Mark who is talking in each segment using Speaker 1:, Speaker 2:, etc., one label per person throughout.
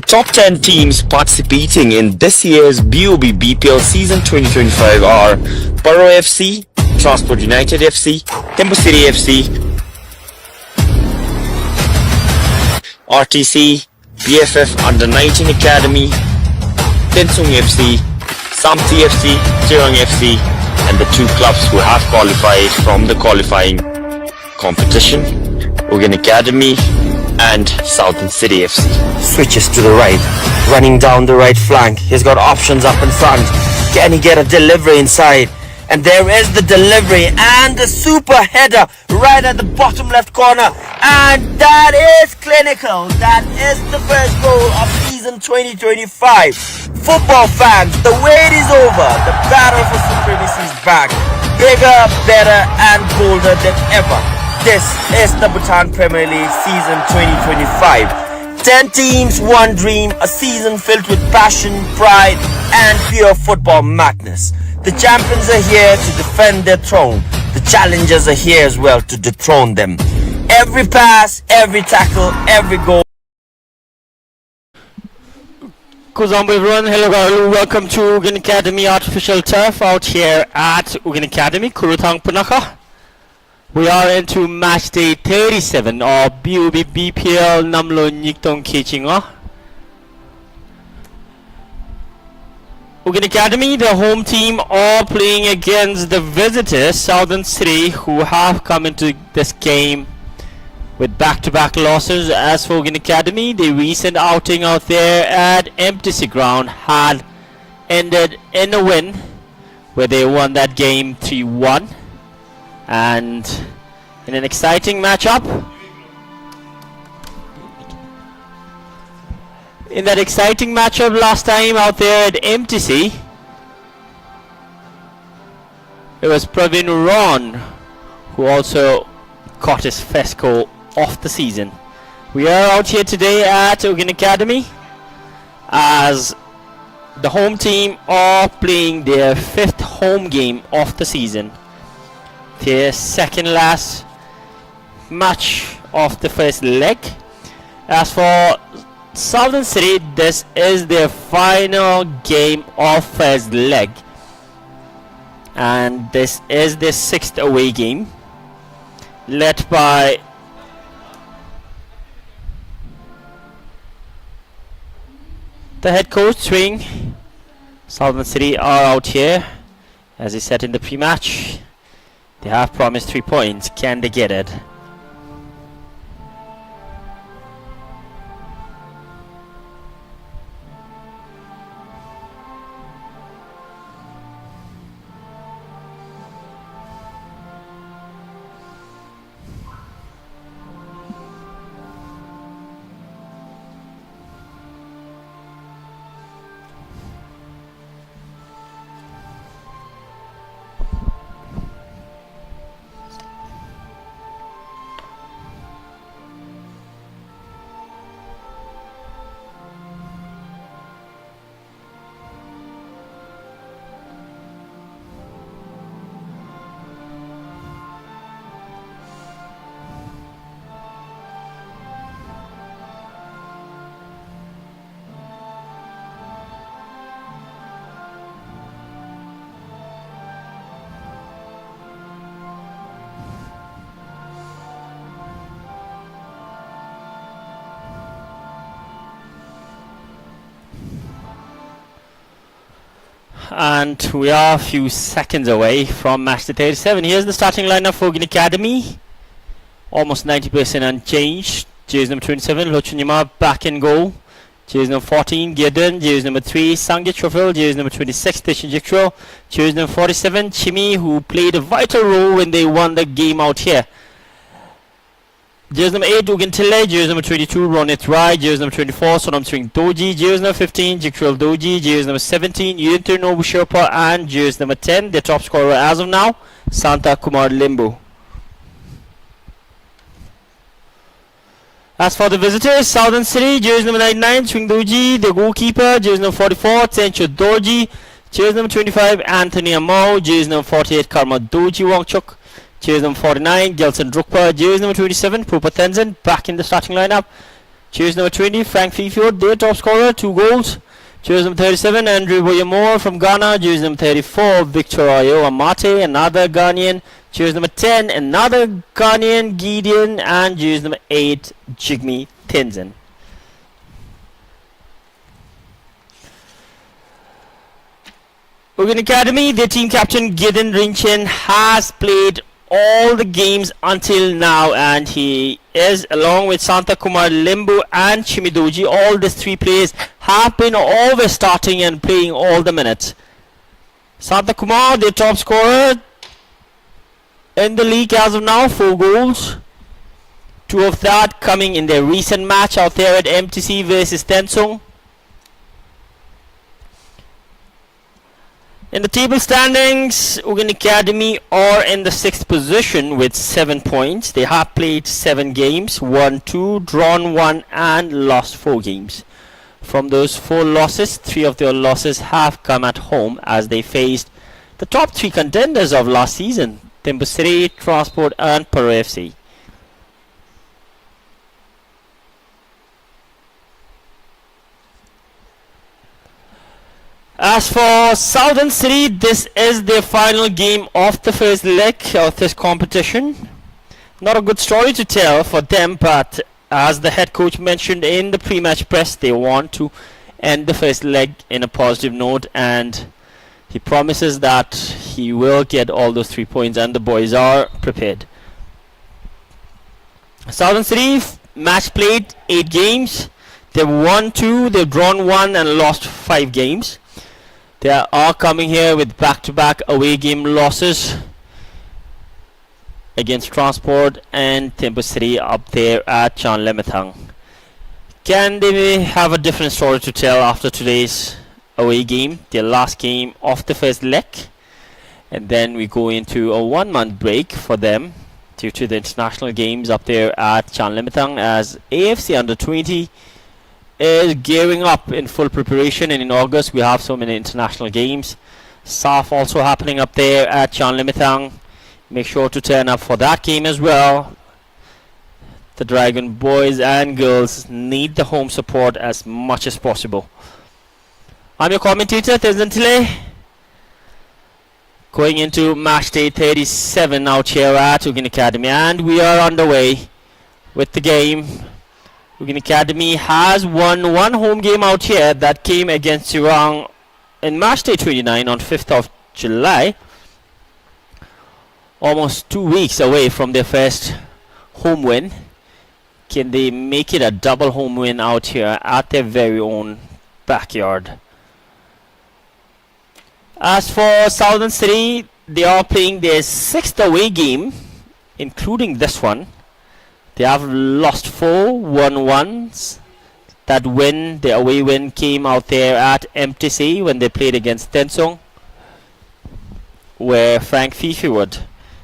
Speaker 1: Top 10 teams participating in this year's BoB BPL Season 2025 are Paro FC, Transport United FC, Tembu City FC, RTC, BFF Under-19 Academy, Tensung FC, Samti FC, Tirang FC, and the two clubs who have qualified from the qualifying competition, Ugyen Academy and Southern City FC.
Speaker 2: Switches to the right, running down the right flank. He's got options up in front. Can he get a delivery inside? And there is the delivery and the super header right at the bottom left corner. And that is clinical. That is the first goal of season 2025. Football fans, the wait is over. The battle for supremacy is back. Bigger, better and bolder than ever. This is the Bhutan Premier League season 2025. 10 teams, one dream, a season filled with passion, pride and pure football madness. The champions are here to defend their throne. The challengers are here as well to dethrone them. Every pass, every tackle, every goal.
Speaker 3: Kuzambu everyone, hello, welcome to Ugyen Academy Artificial Turf out here at Ugyen Academy, Kurutang Punaka. We are into match day 37 of BoB BPL Namlo Niktong Kichinga. Ugyen Academy, the home team, are playing against the visitors, Southern City, who have come into this game with back-to-back losses. As for Ugyen Academy, the recent outing out there at MTC Ground had ended in a win, where they won that game 3-1. And in an exciting matchup, in that exciting matchup last time out there at MTC, it was Praveen Ron who also caught his first goal of the season. We are out here today at Ugyen Academy as the home team are playing their 5th home game of the season. Their second last match of the first leg. As for Southern City, this is their final game of first leg, and this is their 6th away game, led by the head coach Swing. Southern City are out here, as he said in the pre-match. They have promised 3 points. Can they get it? And we are a few seconds away from match day 37. Here's the starting lineup for Ugyen Academy. Almost 90% unchanged. Jersey number 27, Lochunyama back in goal. Jersey number 14, Gideon. Jersey number 3, Sangit Trofil. Jersey number 26, Tishin Jikro. Jersey number 47, Chimi, who played a vital role when they won the game out here. Jersey number 8, Ugyen Tille. Jersey number 22, Ronit Rai. Jersey number 24, Sonam Swing Doji. Jersey number 15, Jikril Doji. Jersey number 17, Yunter Nobu Sherpa. And jersey number 10, their top scorer as of now, Santa Kumar Limbu. As for the visitors, Southern City, jersey number 99, Swing Doji. The goalkeeper, jersey number 44, Tencho Doji. Jersey number 25, Anthony Amau. Jersey number 48, Karma Doji Wangchuk. Jersey number 49, Gelson Drukpa. Jersey number 27, Pupa Tenzin, back in the starting lineup. Jersey number 20, Frank Fifield, their top scorer, 2 goals. Jersey number 37, Andrew Boyamore from Ghana. Jersey number 34, Victor Ayo Amate, another Ghanaian. Jersey number 10, another Ghanaian, Gideon. And jersey number 8, Jigme Tenzin. Ugyen Academy, their team captain Gideon Rinchen has played all the games until now, and he is, along with Santa Kumar Limbu and Chimidoji, all these 3 players have been always starting and playing all the minutes. Santa Kumar, their top scorer in the league as of now, 4 goals. 2 of that coming in their recent match out there at MTC versus Tensung. In the table standings, Ugyen Academy are in the 6th position with 7 points. They have played 7 games, won 2, drawn 1 and lost 4 games. From those 4 losses, 3 of their losses have come at home as they faced the top 3 contenders of last season, Timbusiri, Transport and Paro FC. As for Southern City, this is their final game of the first leg of this competition. Not a good story to tell for them, but as the head coach mentioned in the pre-match press, they want to end the first leg in a positive note, and he promises that he will get all those 3 points, and the boys are prepared. Southern City match played 8 games. They've won 2, they've drawn 1 and lost 5 games. They are coming here with back-to-back away game losses against Transport and Timbusiri up there at Chanlemetang. Can they have a different story to tell after today's away game, their last game of the first leg? And then we go into a 1-month break for them due to the international games up there at Chanlemetang, as AFC Under 20 is gearing up in full preparation, and in August we have so many international games. SAF also happening up there at Chanlemetang. Make sure to turn up for that game as well. The Dragon boys and girls need the home support as much as possible. I'm your commentator, Tezantile. Going into match day 37 out here at Ugyen Academy, and we are underway with the game. Ugyen Academy has won 1 home game out here that came against Sirang in match day 29 on 5th of July. Almost 2 weeks away from their first home win. Can they make it a double home win out here at their very own backyard? As for Southern City, they are playing their 6th away game, including this one. They have lost 4, won 1s. That win, the away win, came out there at MTC when they played against Tensung, where Frank Fifiwood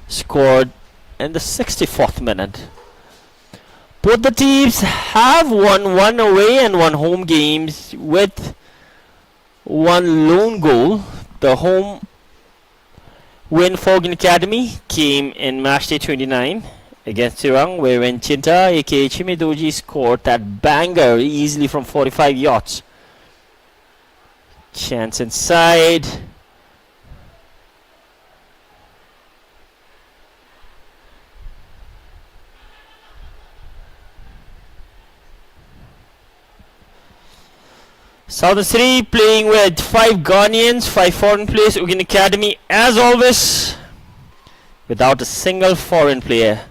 Speaker 3: scored in the 64th minute. Both the teams have won 1 away and 1 home games with 1 lone goal. The home win for Ugyen Academy came in match day 29 against Sirang, wherein Chinta aka Chimidoji scored that banger easily from 45 yards. Chance inside. Southern City playing with 5 Ghanaians, 5 foreign players. Ugyen Academy, as always, without a single foreign player.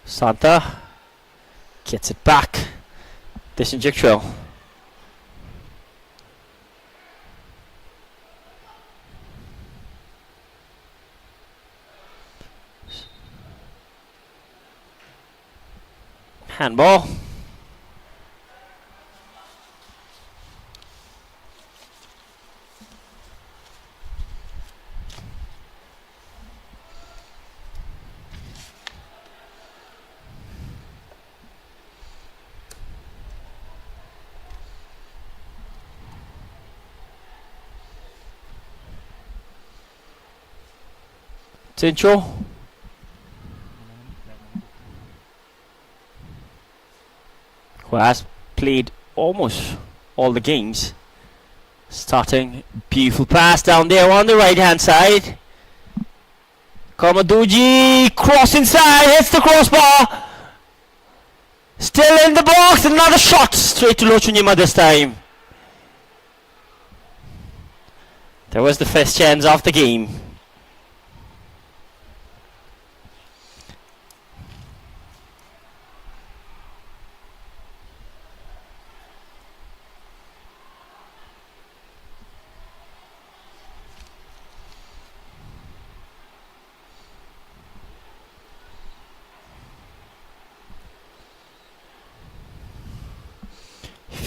Speaker 3: Santa gets it back. Disinjectual. Handball. Tincho, who has played almost all the games. Starting, beautiful pass down there on the right hand side. Kamaduji, cross inside, hits the crossbar. Still in the box, another shot straight to Lochunyima this time. That was the first chance of the game.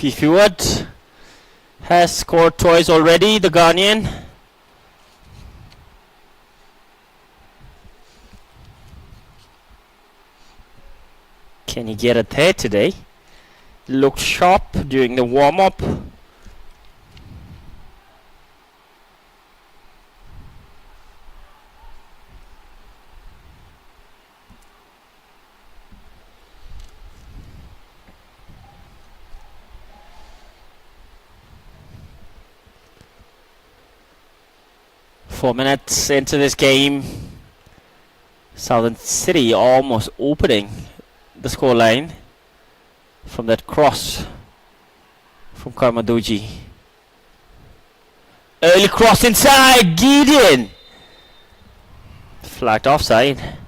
Speaker 3: Fifi Wood has scored twice already, the Ghanaian. Can he get a third today? Looked sharp during the warm-up. Four minutes into this game, Southern City almost opening the scoreline from that cross from Karmadoji. Early cross inside, Gideon! Flagged offside.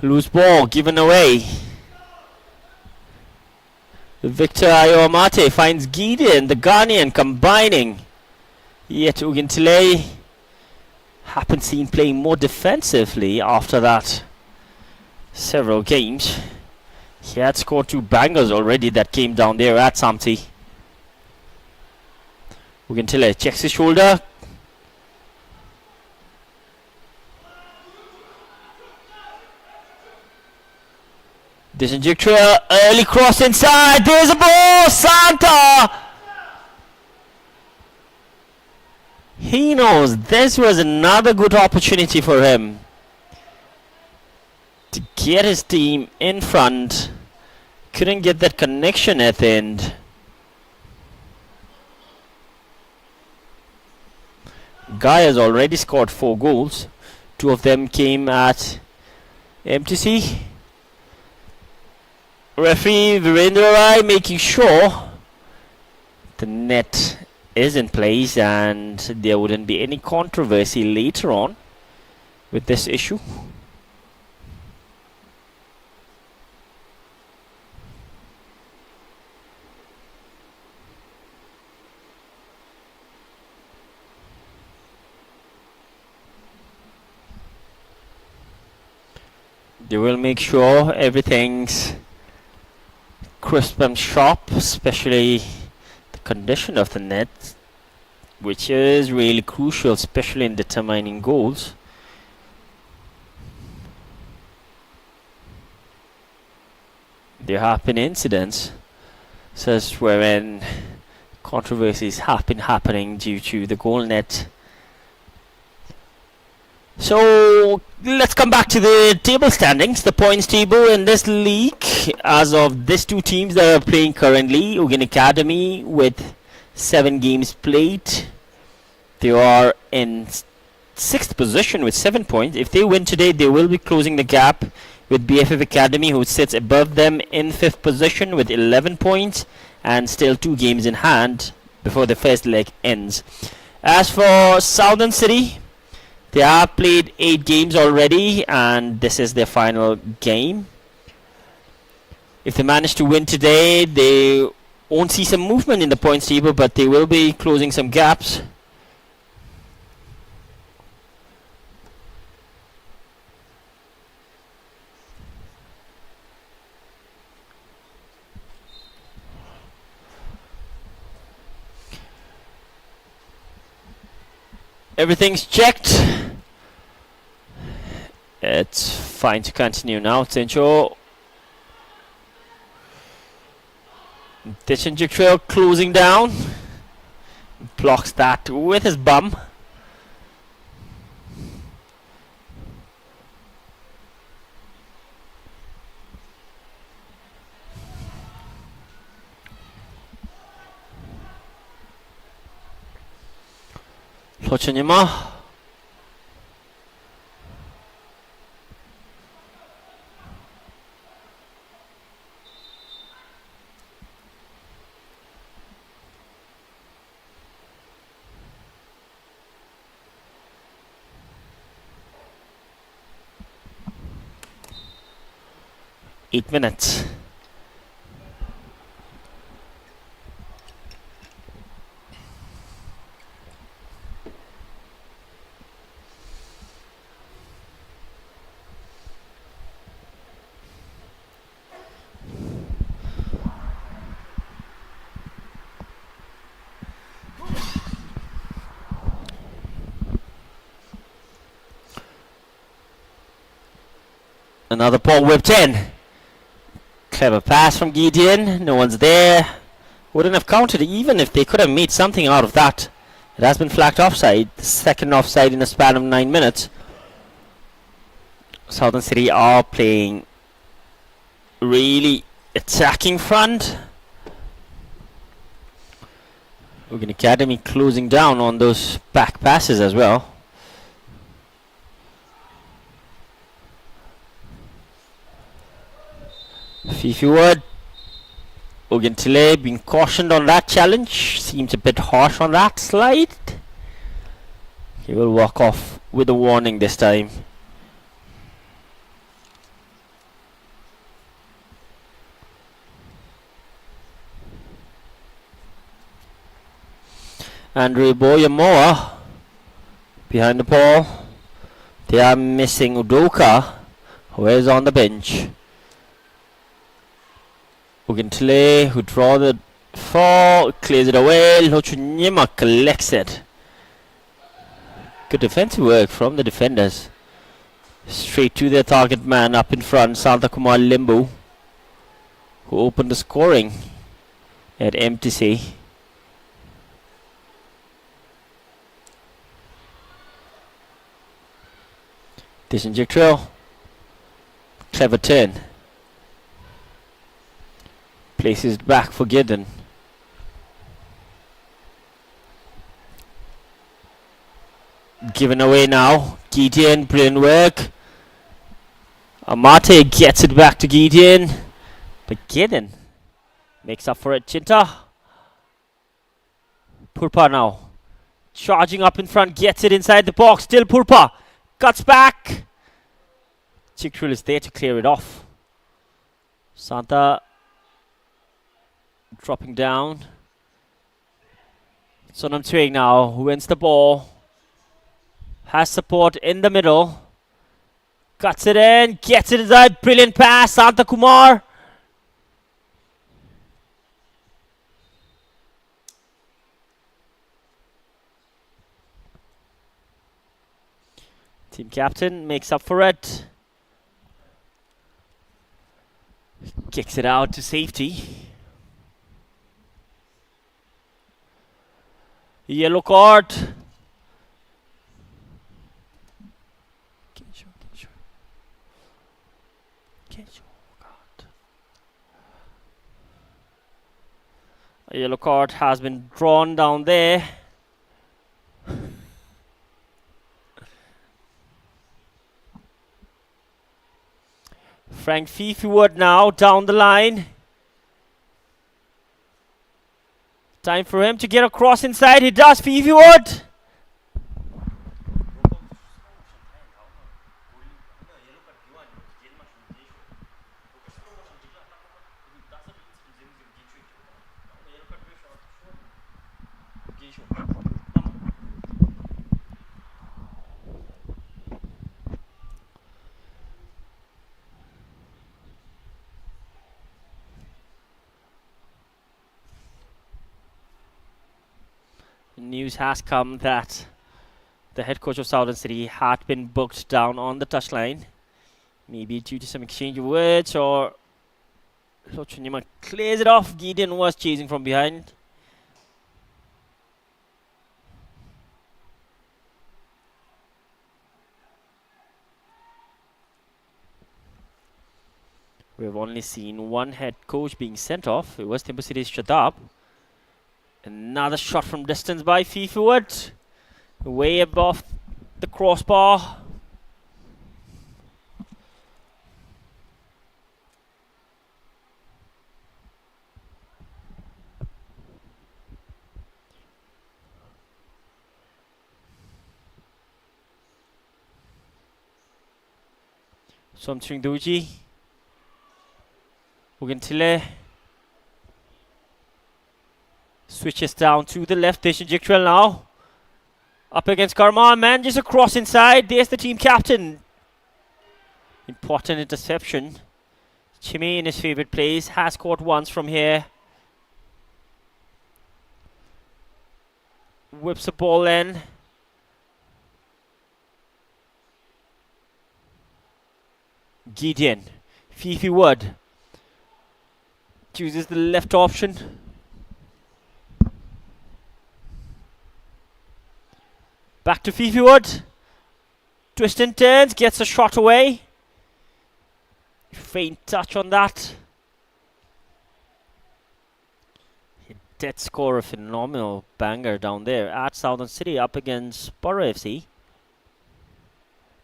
Speaker 3: Loose ball given away. Victor Ayoamate finds Gideon, the Ghanaian, combining. Yet Ugintile haven't seen playing more defensively after that. Several games. He had scored 2 bangers already that came down there at Samti. Ugintile checks his shoulder. Disinjector, early cross inside, there's a ball, Santa! He knows this was another good opportunity for him to get his team in front. Couldn't get that connection at the end. Guy has already scored 4 goals. 2 of them came at MTC. Referee Virendra Rai making sure the net is in place and there wouldn't be any controversy later on with this issue. They will make sure everything's crisp and sharp, especially the condition of the net, which is really crucial, especially in determining goals. There have been incidents such wherein controversies have been happening due to the goal net. So let's come back to the table standings, the points table in this league as of these 2 teams that are playing currently. Ugyen Academy with 7 games played. They are in 6th position with 7 points. If they win today, they will be closing the gap with BFF Academy, who sits above them in 5th position with 11 points and still 2 games in hand before the first leg ends. As for Southern City, they have played 8 games already and this is their final game. If they manage to win today, they won't see some movement in the points table, but they will be closing some gaps. Everything's checked. It's fine to continue now. Tencho. Tencho Trail closing down. Blocks that with his bum. Lochanyama. Eight minutes. Another ball whipped in. Clever pass from Gideon. No one's there. Wouldn't have counted even if they could have made something out of that. It has been flagged offside. The second offside in a span of 9 minutes. Southern City are playing really attacking front. Ugyen Academy closing down on those back passes as well. Fifi Wood. Ugyen Tile being cautioned on that challenge. Seems a bit harsh on that slide. He will walk off with a warning this time. Andrew Boyamoa behind the ball. They are missing Udoka, who is on the bench. Ugyen Tile, who draw the fall, clears it away. Lochanyama collects it. Good defensive work from the defenders. Straight to their target man up in front, Santa Kumar Limbu, who opened the scoring at MTC. Disinject Trail. Clever turn. Places it back for Gideon. Given away now. Gideon, brilliant work. Amate gets it back to Gideon. But Gideon makes up for it. Chinta. Purpa now. Charging up in front. Gets it inside the box. Still Purpa. Cuts back. Chiktrul is there to clear it off. Santa dropping down. Sonam Twig now, who wins the ball. Has support in the middle. Cuts it in. Gets it inside. Brilliant pass. Santa Kumar. Team captain makes up for it. Kicks it out to safety. Yellow card. A yellow card has been drawn down there. Frank Fifi Wood now down the line. Time for him to get across inside. He does. Fifi Wood. News has come that the head coach of Southern City, had been booked down on the touchline. Maybe due to some exchange of words, or Lochanyama clears it off. Gideon was chasing from behind. We've only seen one head coach being sent off. It was Timber City's Shadab. Another shot from distance by Fifi Wood. Way above the crossbar. Somching Doji. Ugentile switches down to the left. Deshin Jiktrell now. Up against Karma. Manages a cross inside. There's the team captain. Important interception. Chimmy in his favorite place. Has scored once from here. Whips the ball in. Gideon. Fifi Wood chooses the left option. Back to Fifi Wood. Twist and turns, gets a shot away. Faint touch on that. He did score a phenomenal banger down there at Southern City up against Borough FC.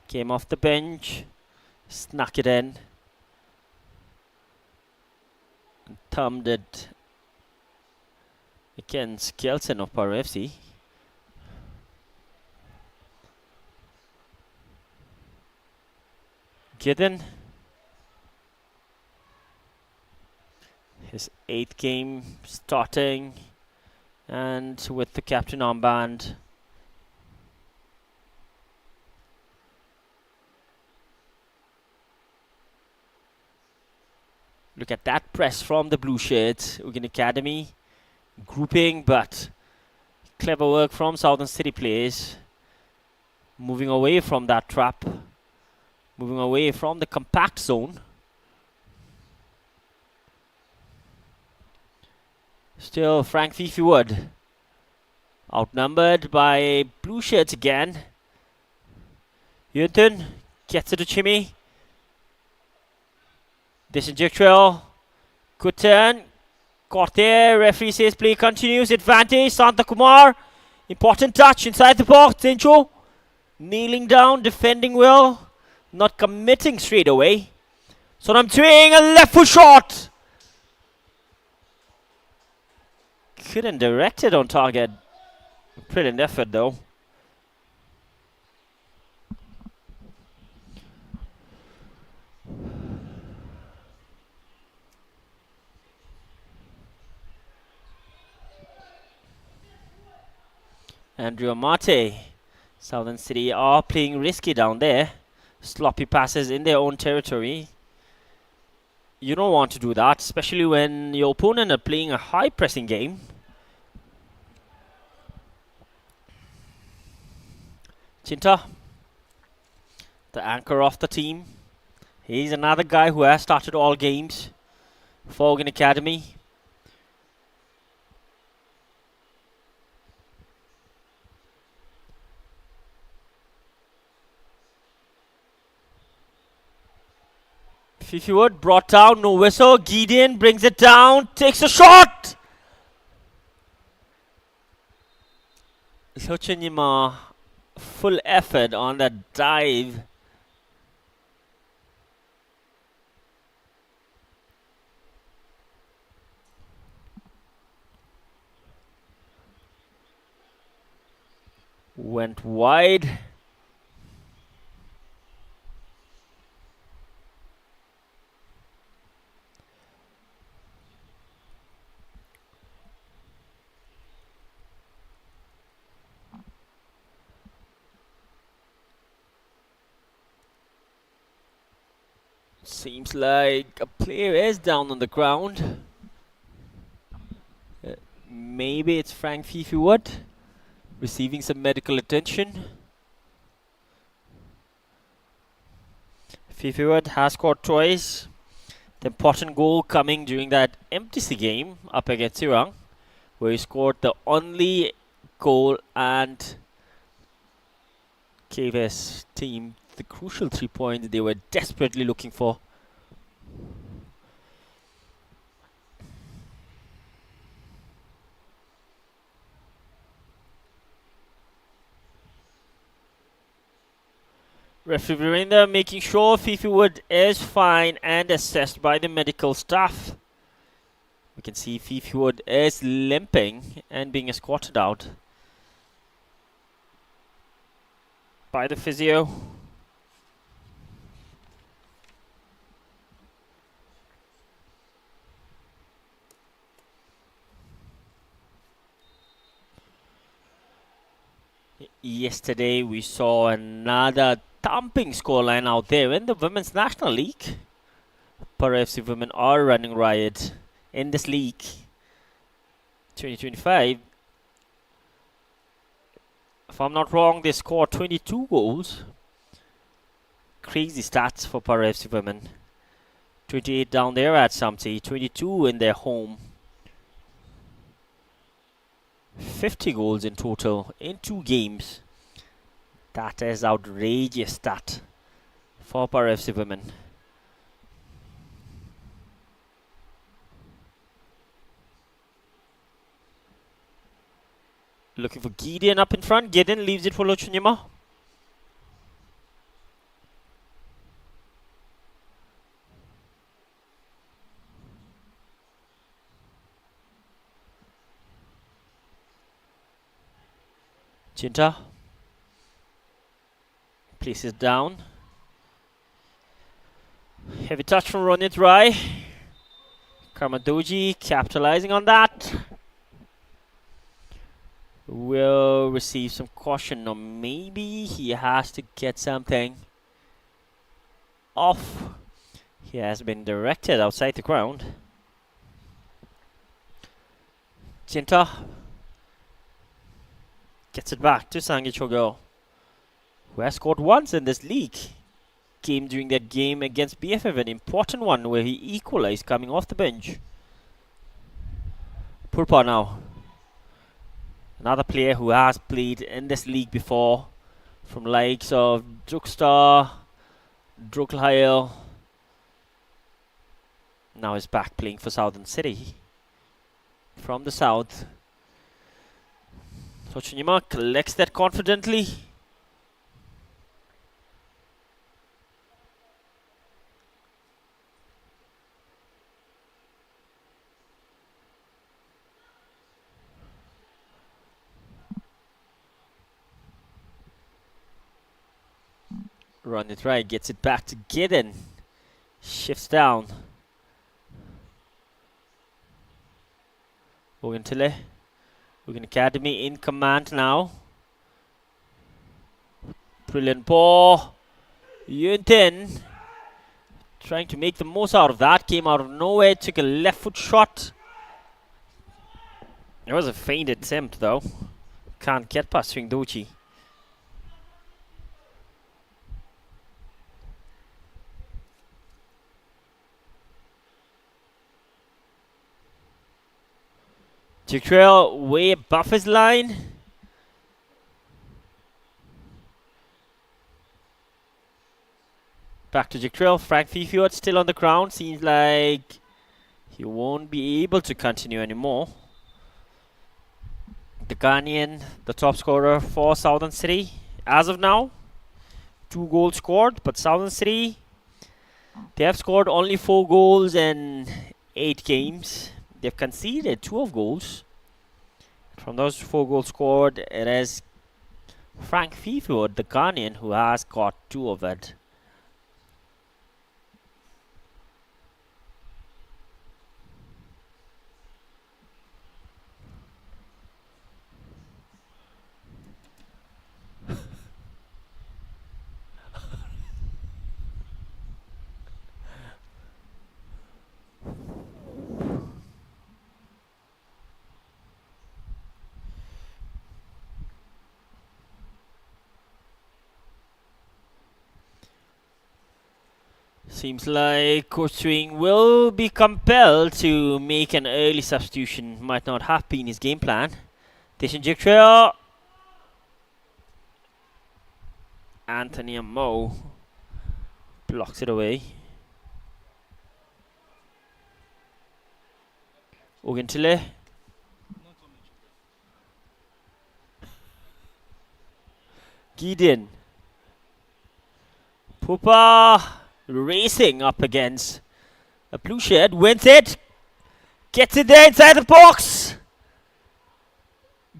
Speaker 3: Came off the bench, snuck it in. Thumbed it against Kelson of Borough FC. Gideon, his 8th game starting, and with the captain armband. Look at that press from the blue shirts. Ugyen Academy grouping, but clever work from Southern City players. Moving away from that trap. Moving away from the compact zone. Still Frank Fifi Wood. Outnumbered by blue shirts again. Yunton gets it to Chimmy. Disinjectual. Good turn. Caught there. Referee says play continues. Advantage. Santa Kumar. Important touch inside the box. Tincho. Kneeling down. Defending well. Not committing straight away. So I'm doing a left foot shot. Couldn't direct it on target. Brilliant effort though. Andrew Amate. Southern City are playing risky down there. Sloppy passes in their own territory. You don't want to do that, especially when your opponent are playing a high pressing game. Chinta, the anchor of the team. He's another guy who has started all games for Ugyen Academy. Fifi Wood brought down, no whistle. Gideon brings it down, takes a shot. Lochanyama, full effort on that dive. Went wide. Seems like a player is down on the ground. Maybe it's Frank Fifi Wood receiving some medical attention. Fifi Wood has scored twice. The important goal coming during that MTC game up against Sirang, where he scored the only goal and gave his team the crucial 3 points they were desperately looking for. Referee Virendra making sure Fifi Wood is fine and assessed by the medical staff. We can see Fifi Wood is limping and being escorted out by the physio. Yesterday we saw another thumping scoreline out there in the Women's National League. Para FC women are running riot in this league. 2025. If I'm not wrong, they scored 22 goals. Crazy stats for Para FC women. 28 down there at Samti, 22 in their home. 50 goals in total in 2 games. That is outrageous stat for Para FC women. Looking for Gideon up in front. Gideon leaves it for Lochunyama. Chinta places down. Heavy touch from Ronit Rai. Karmadoji capitalizing on that. Will receive some caution, or maybe he has to get something off. He has been directed outside the ground. Chinta gets it back to Sangi Chogo, who has scored once in this league game during that game against BFF, an important one where he equalized coming off the bench. Purpa now. Another player who has played in this league before, from likes of Jukstar, Druklhail. Now is back playing for Southern City from the south. Sochunyima collects that confidently. Run it right, gets it back to Gideon. Shifts down. Ugyen Academy in command now. Brilliant ball. Ugyen trying to make the most out of that. Came out of nowhere, took a left foot shot. It was a faint attempt though. Can't get past Swingdochi. Jikrell way above his line. Back to Jikrell. Frank Fifiot still on the ground. Seems like he won't be able to continue anymore. The Ghanaian, the top scorer for Southern City. As of now, 2 goals scored. But Southern City, they have scored only 4 goals in 8 games. They've conceded 12 goals. From those 4 goals scored, it is Frank Fifiot, the Ghanaian, who has got 2 of it. Seems like Coach Swing will be compelled to make an early substitution. Might not have been his game plan. Deshin Jiktrail. Anthony Mo blocks it away. Ogentile. Gideon. Pupa racing up against a blue shed. Wins it. Gets it there inside the box.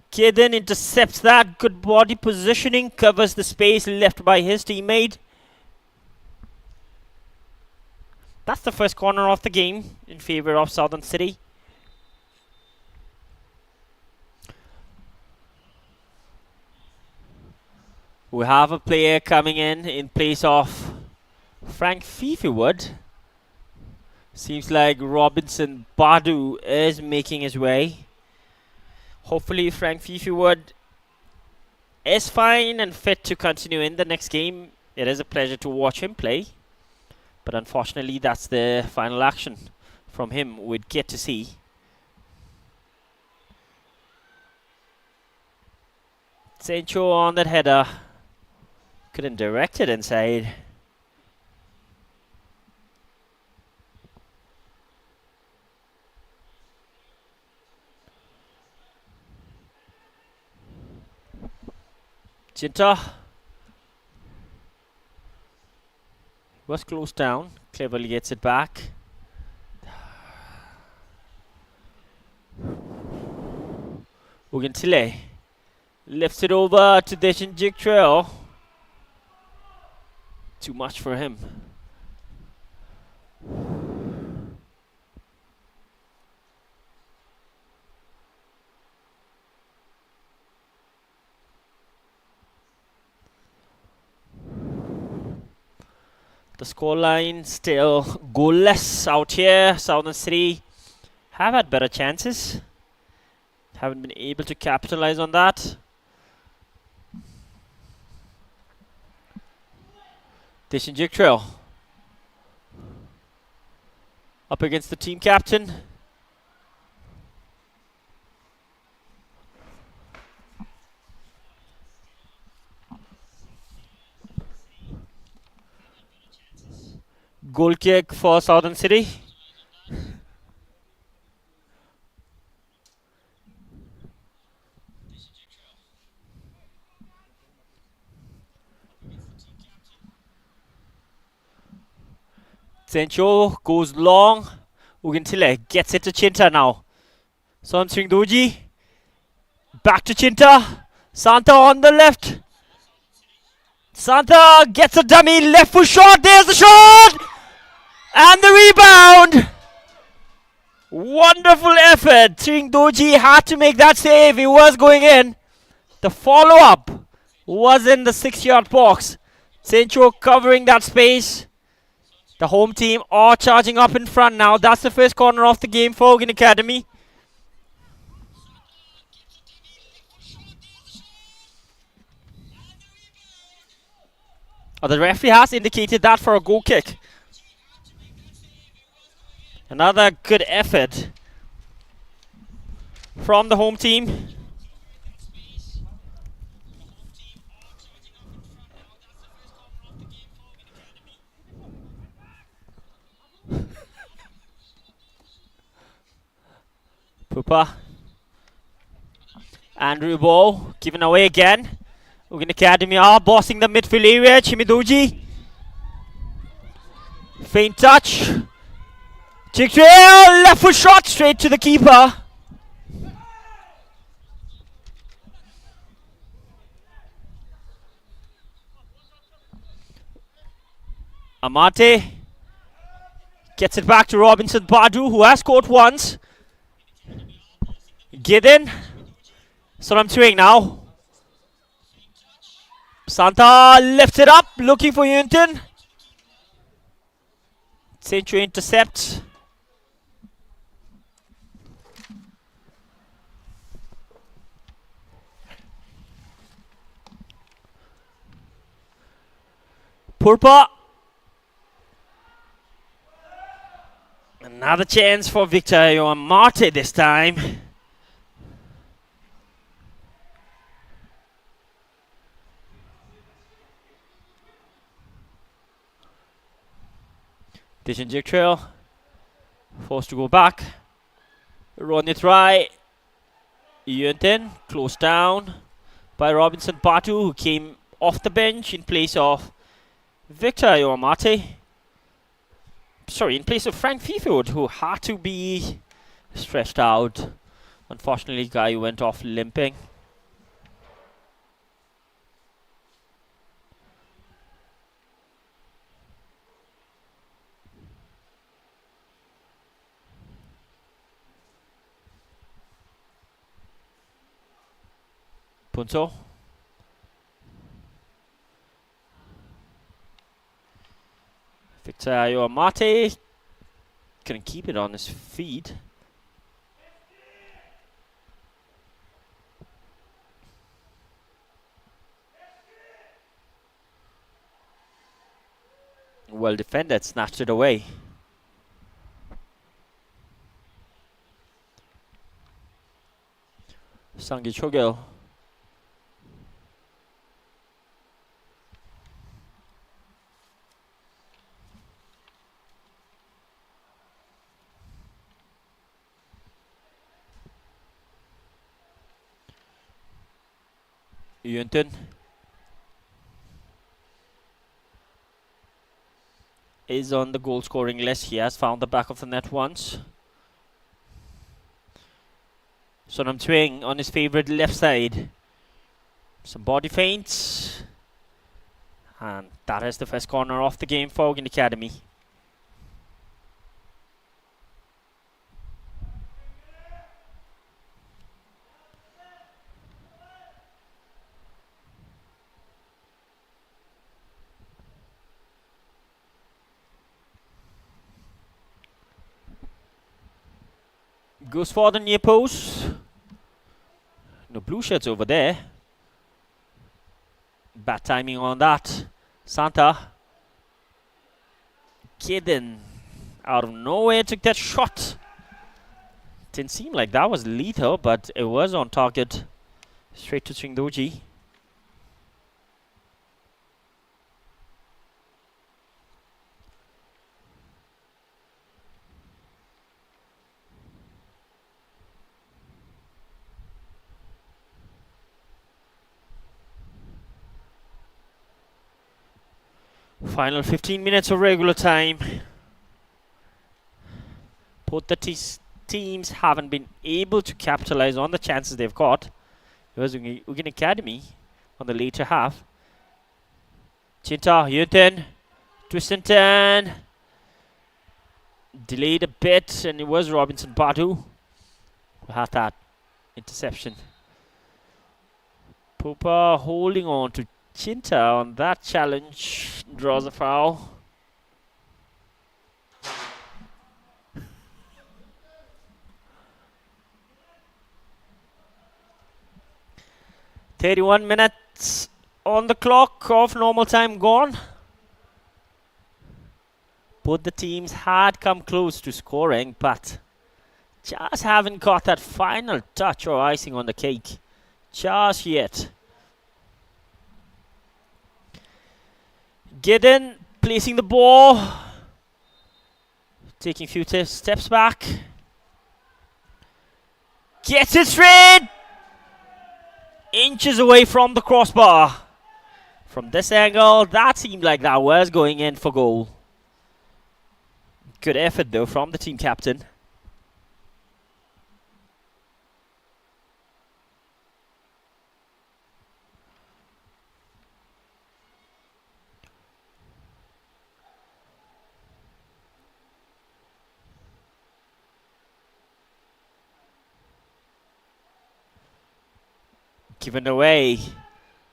Speaker 3: Gideon intercepts that. Good body positioning. Covers the space left by his teammate. That's the first corner of the game in favor of Southern City. We have a player coming in place of Frank Fifiwood. Seems like Robinson Badu is making his way. Hopefully Frank Fifiwood is fine and fit to continue in the next game. It is a pleasure to watch him play. But unfortunately that's the final action from him we'd get to see. Sancho on that header. Couldn't direct it inside. Chinta was closed down. Cleverly gets it back. Ugentile lifts it over to Deshin Jiktrail. Too much for him. The scoreline still goalless out here. Southern City have had better chances. Haven't been able to capitalize on that. Deshin Jiktrail up against the team captain. Goal kick for Southern City. Sancho goes long. Ugentile gets it to Chinta now. Somsing Doji. Back to Chinta. Santa on the left. Santa gets a dummy. Left foot shot. There's the shot. And the rebound. Wonderful effort. Doji had to make that save. He was going in. The follow-up was in the 6-yard box. Sancho covering that space. The home team are charging up in front now. That's the first corner of the game for Ugyen Academy. The referee has indicated that for a goal kick. Another good effort from the home team. Pupa. Andrew Bow given away again. Ugyen Academy are bossing the midfield area. Chimidoji. Faint touch. Jiktrail, left foot shot straight to the keeper. Amate gets it back to Robinson Badu, who has scored once. Gideon. So I'm doing now. Santa lifts it up, looking for Unton. Sancho intercept. Purpa Another chance for Victor Marte this time. Dijon Trail forced to go back. Run it right. Ugyen closed down by Robinson Batu, who came off the bench in place of Victor Marte. Sorry, in place of Frank Fifield, who had to be stretched out. Unfortunately, guy went off limping. Punto. Victor Marte couldn't keep it on his feet. Well defended, snatched it away. Sangi Chogil. Ugyen is on the goal scoring list. He has found the back of the net once. Sonam Twing on his favourite left side. Some body feints. And that is the first corner of the game for Ugyen Academy. Goes for the near post. No blue shirts over there. Bad timing on that. Santa. Kidden out of nowhere took that shot. Didn't seem like that was lethal, but it was on target. Straight to Chingdoji. Final 15 minutes of regular time. Both the teams haven't been able to capitalize on the chances they've got. It was Ugyen Academy on the later half. Chinta, Ugyen, twist and turn. Delayed a bit, and it was Robinson Badu who had that interception. Pupa holding on to Chinta on that challenge, draws a foul. "31 minutes on the clock of normal time gone." Both the teams had come close to scoring, but just haven't got that final touch or icing on the cake just yet. Gideon placing the ball, taking a few steps back, gets it straight, inches away from the crossbar. From this angle, that seemed like that was going in for goal. Good effort though from the team captain. Given away.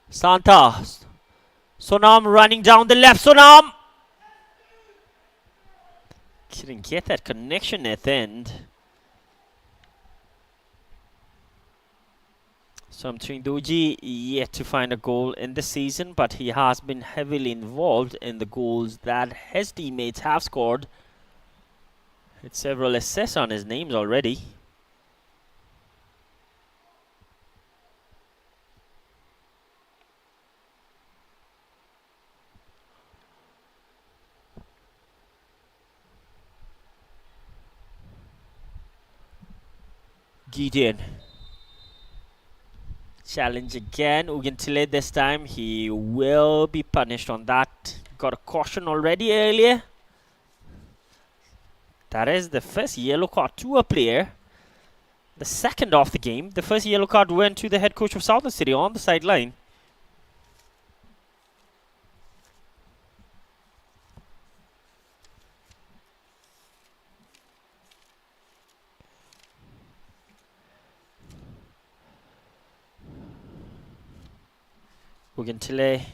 Speaker 3: Santa. Sonam running down the left. Sonam! Couldn't get that connection at the end. Sonam Chingdoji yet to find a goal in the season, but he has been heavily involved in the goals that his teammates have scored. It's several assists on his names already. Gideon. Challenge again. Ugyen this time. He will be punished on that. Got a caution already earlier. That is the first yellow card to a player. The second of the game. The first yellow card went to the head coach of Southern City on the sideline. Ugyen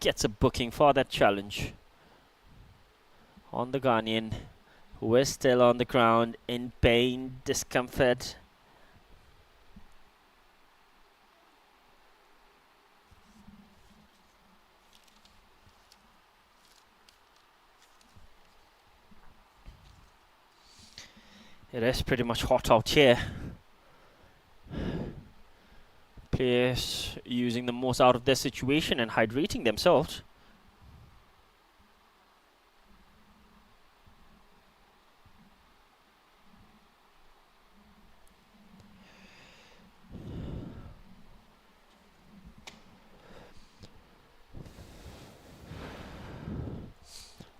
Speaker 3: gets a booking for that challenge on the Ghanaian, who is still on the ground in pain, discomfort. It is pretty much hot out here. Players using the most out of their situation and hydrating themselves.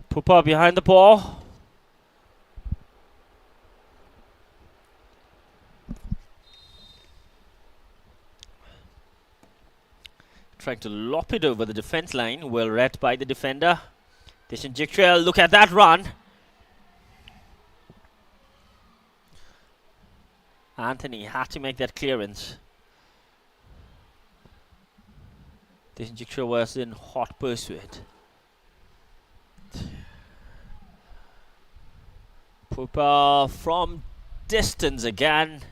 Speaker 3: Pupa behind the ball. Trying to lop it over the defense line. Well read by the defender. Disinjectual, look at that run. Anthony had to make that clearance. Disinjectual was in hot pursuit. Pupa from distance again.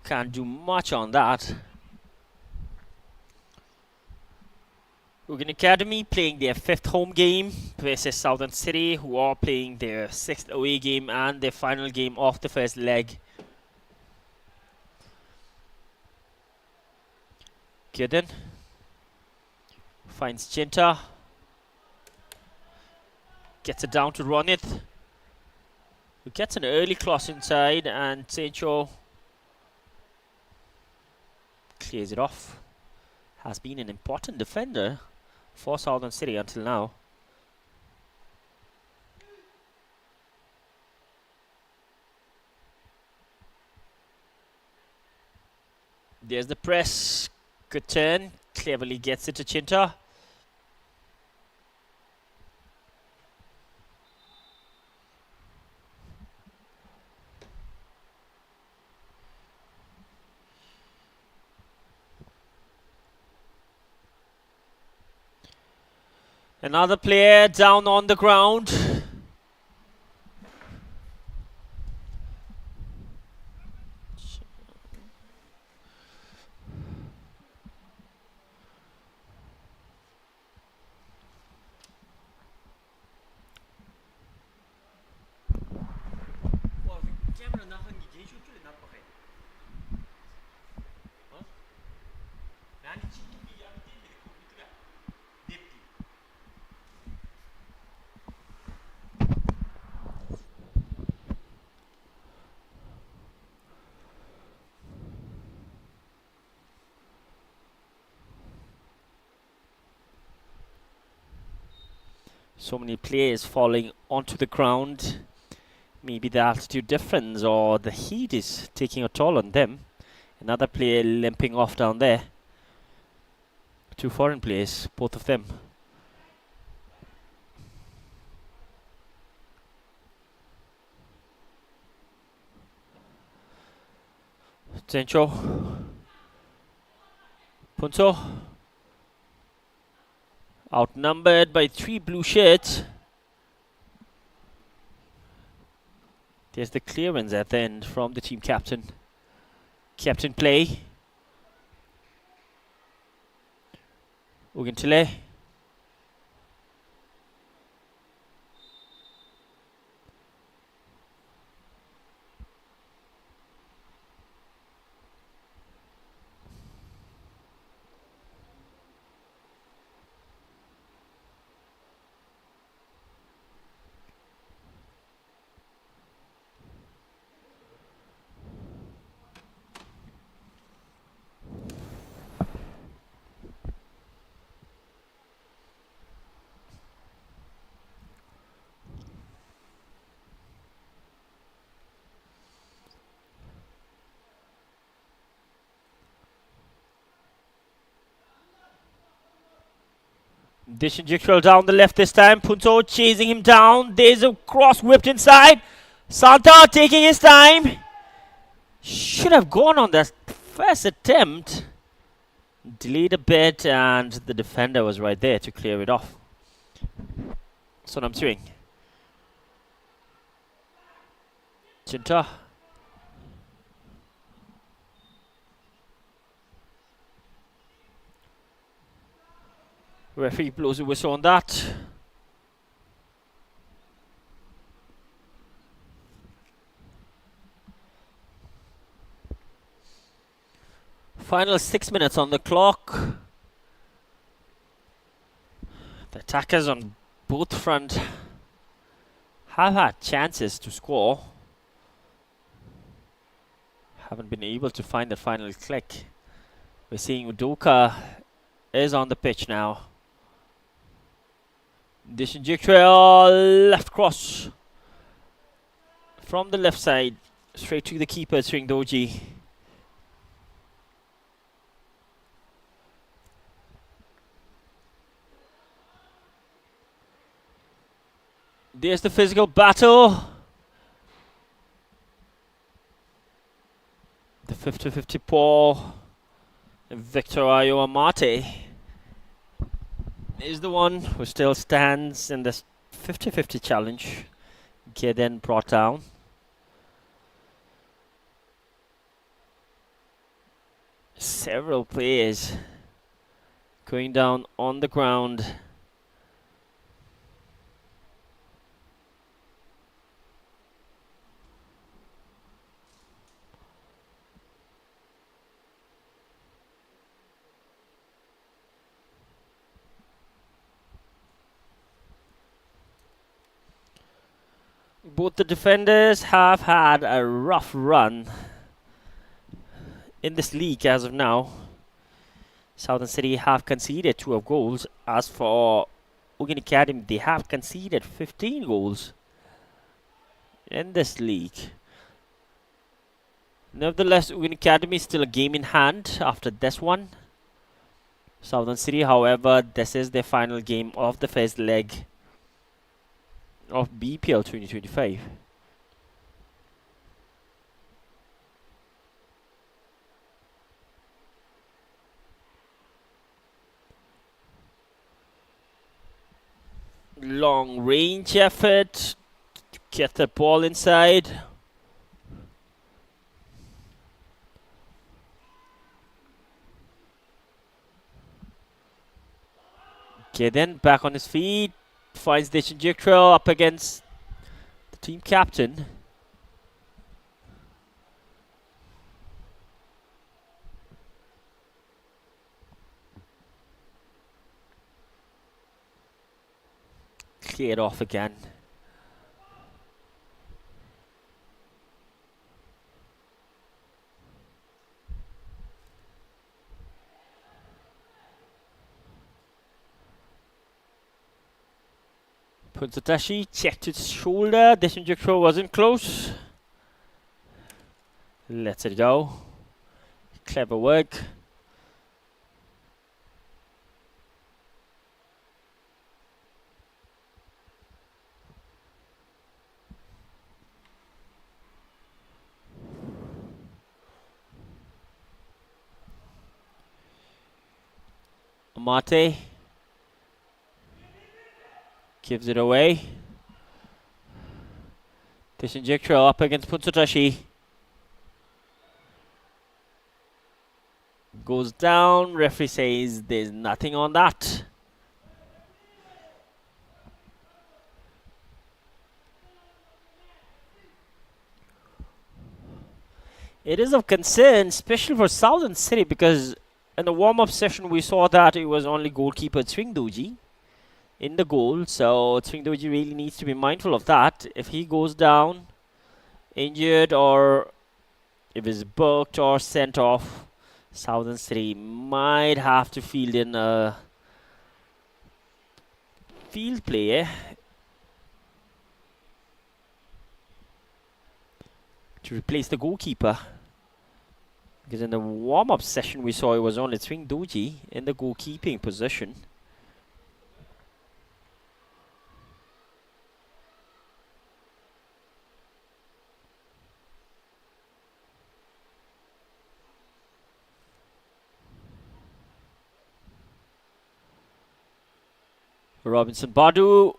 Speaker 3: Can't do much on that. Ugyen Academy playing their 5th home game versus Southern City, who are playing their 6th away game and their final game of the first leg. Gideon finds Chinta. Gets it down to Ronit, who gets an early cross inside, and Sancho clears it off. Has been an important defender for Southern City until now. There's the press. Good turn. Cleverly gets it to Chinta. Another player down on the ground. So many players falling onto the ground. Maybe the altitude difference or the heat is taking a toll on them. Another player limping off down there. 2 foreign players, both of them. Sancho. Punto. Outnumbered by 3 blue shirts. There's the clearance at the end from the team captain. Captain play. Ugyen Dishing Jickrell down the left this time. Punto chasing him down. There's a cross whipped inside. Santa taking his time. Should have gone on that first attempt. Delayed a bit, and the defender was right there to clear it off. That's what I'm doing. Chinta. Referee blows a whistle on that. Final 6 minutes on the clock. The attackers on both fronts have had chances to score. Haven't been able to find the final click. We're seeing Udoka is on the pitch now. Dishing Jickrell, left cross from the left side, straight to the keeper, Swing Doji. There's the physical battle. The 50-50 ball. Victor Ayo Amate is the one who still stands in this 50-50 challenge. Ugyen brought down. Several players going down on the ground. Both the defenders have had a rough run in this league as of now. Southern City have conceded 12 goals. As for Ugyen Academy, they have conceded 15 goals in this league. Nevertheless, Ugyen Academy is still a game in hand after this one. Southern City, however, this is their final game of the first leg of BPL 2025. Long range effort to get the ball inside. Okay, then back on his feet. Finds Dishing Jickrell up against the team captain. Cleared off again. Puntatashi checked his shoulder. Dishing Jickrell wasn't close. Lets it go. Clever work. Amate gives it away. Dishing Jickrell up against Puntatashi. Goes down. Referee says there's nothing on that. It is of concern, especially for Southern City, because in the warm-up session we saw that it was only goalkeeper Swing Doji in the goal, so Swing Doji really needs to be mindful of that. If he goes down injured, or if he's booked or sent off, Southern City might have to field in a field player to replace the goalkeeper. Because in the warm-up session we saw it was only Swing Doji in the goalkeeping position. Robinson Badu.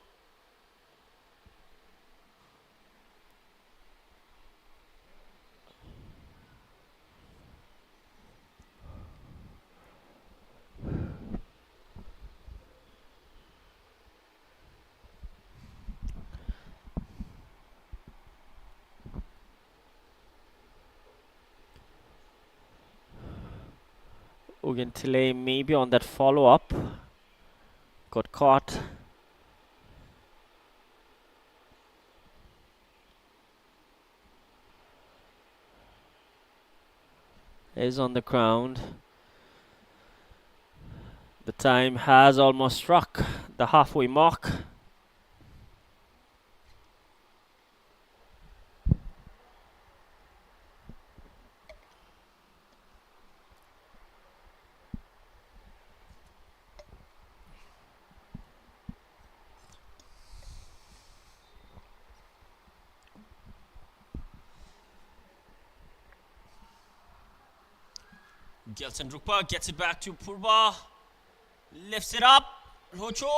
Speaker 3: Ugyen maybe on that follow-up. Got caught. Is on the ground. The time has almost struck the halfway mark. Gelson Drukpa gets it back to Purba. Lifts it up. Rocho.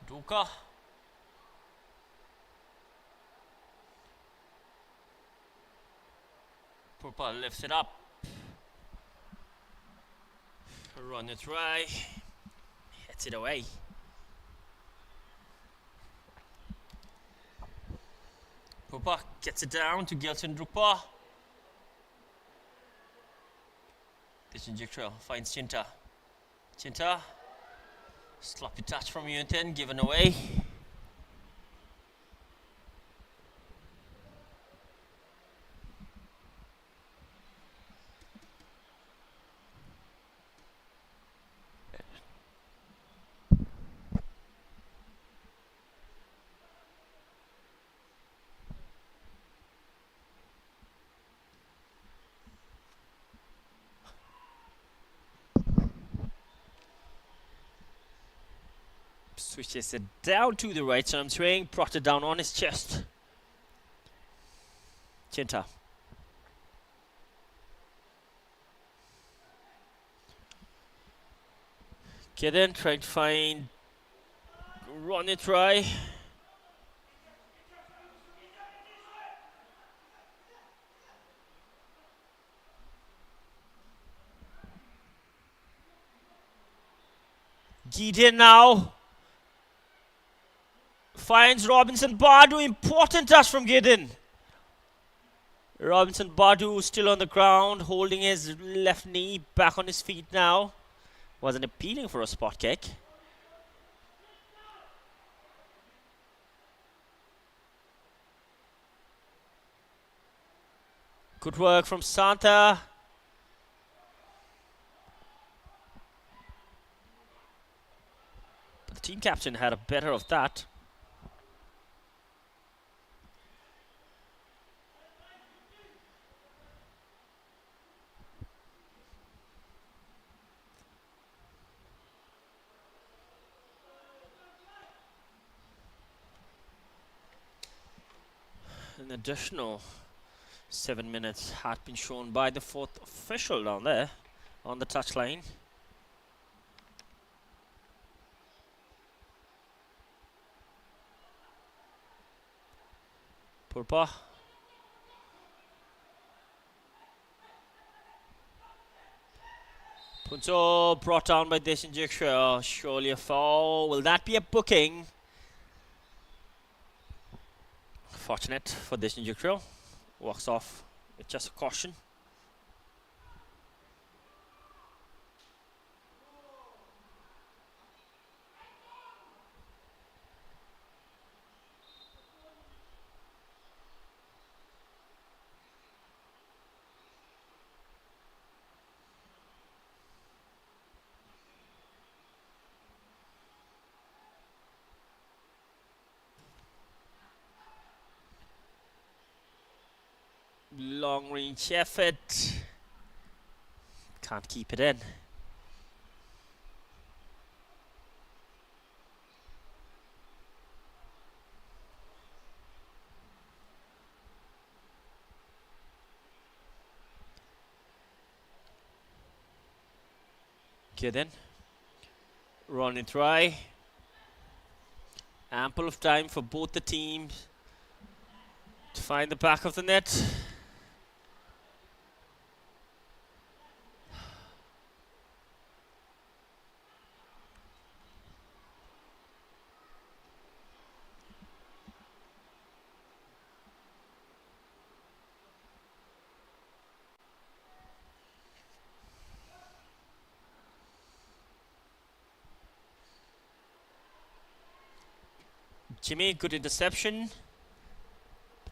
Speaker 3: Duka. Purpa lifts it up. Run it right. Hits it away. Purpa gets it down to Gelson Drukpa. This injector finds Chinta. Chinta. Sloppy touch from Ugyen, given away. Switches it down to the right, so I'm swing, brought it down on his chest. Chinta. Get in, trying to find. Run it right. Gideon now. Finds Robinson Badu. Important touch from Gideon. Robinson Badu still on the ground, holding his left knee, back on his feet now. Wasn't appealing for a spot kick. Good work from Santa. But the team captain had a better of that. An additional 7 minutes had been shown by the fourth official down there on the touchline. Purpa. Punto brought down by this injection. Surely a foul. Will that be a booking? Fortunate for this injection. Walks off with just a caution. Long range effort. Can't keep it in. Okay then. Running try. Ample of time for both the teams to find the back of the net. Jimmy, good interception.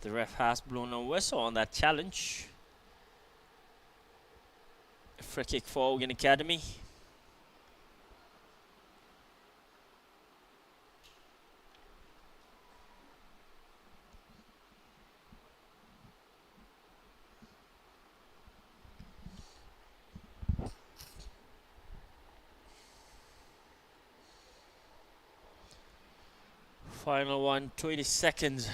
Speaker 3: The ref has blown a whistle on that challenge. A free kick for Ugyen Academy. Final one, 20 seconds.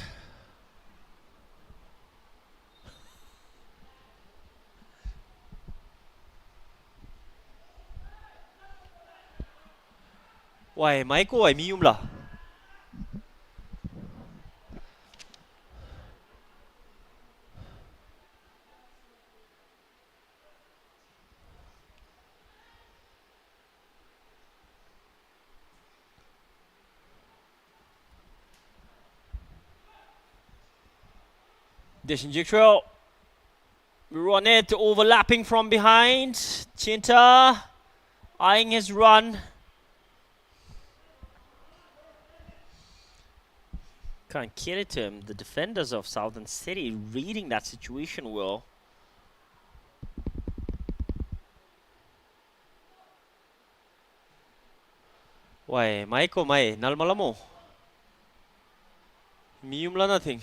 Speaker 3: Uầy, máy cô ấy mi là. Disinjectral. We run it, overlapping from behind. Chinta eyeing his run. Can't kill it to him. The defenders of Southern City reading that situation well. Uầy, máy của mày nalma lắm mo. Mium là nothing.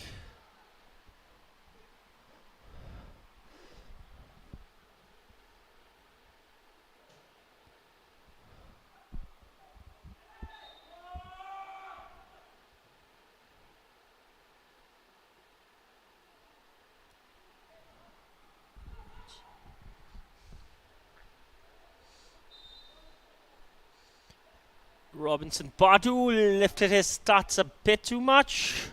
Speaker 3: Robinson Badu lifted his stats a bit too much.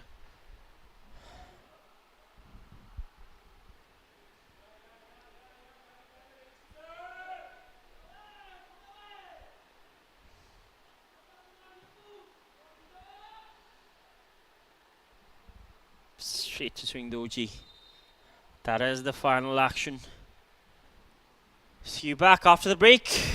Speaker 3: Straight to swing Doji. That is the final action. See you back after the break.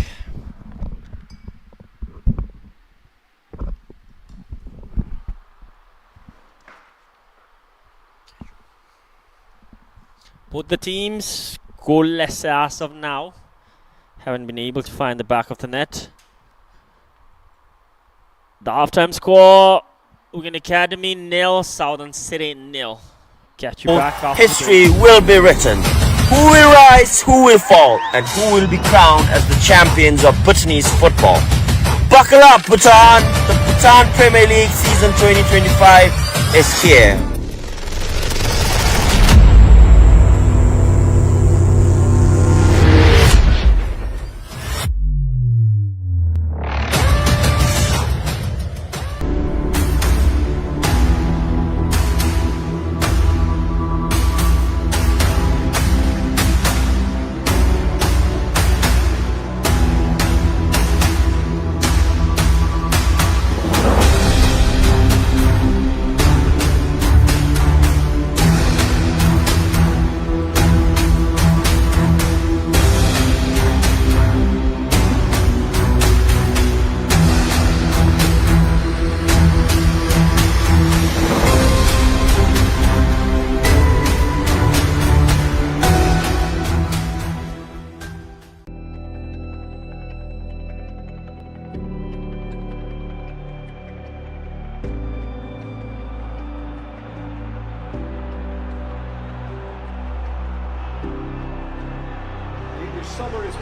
Speaker 3: Both the teams goalless as of now. Haven't been able to find the back of the net. The halftime score: Ugyen Academy 0, Southern City 0. Catch you back after
Speaker 2: History will be written. Who will rise, who will fall, and who will be crowned as the champions of Bhutanese football. Buckle up, Bhutan! The Bhutan Premier League season 2025 is here.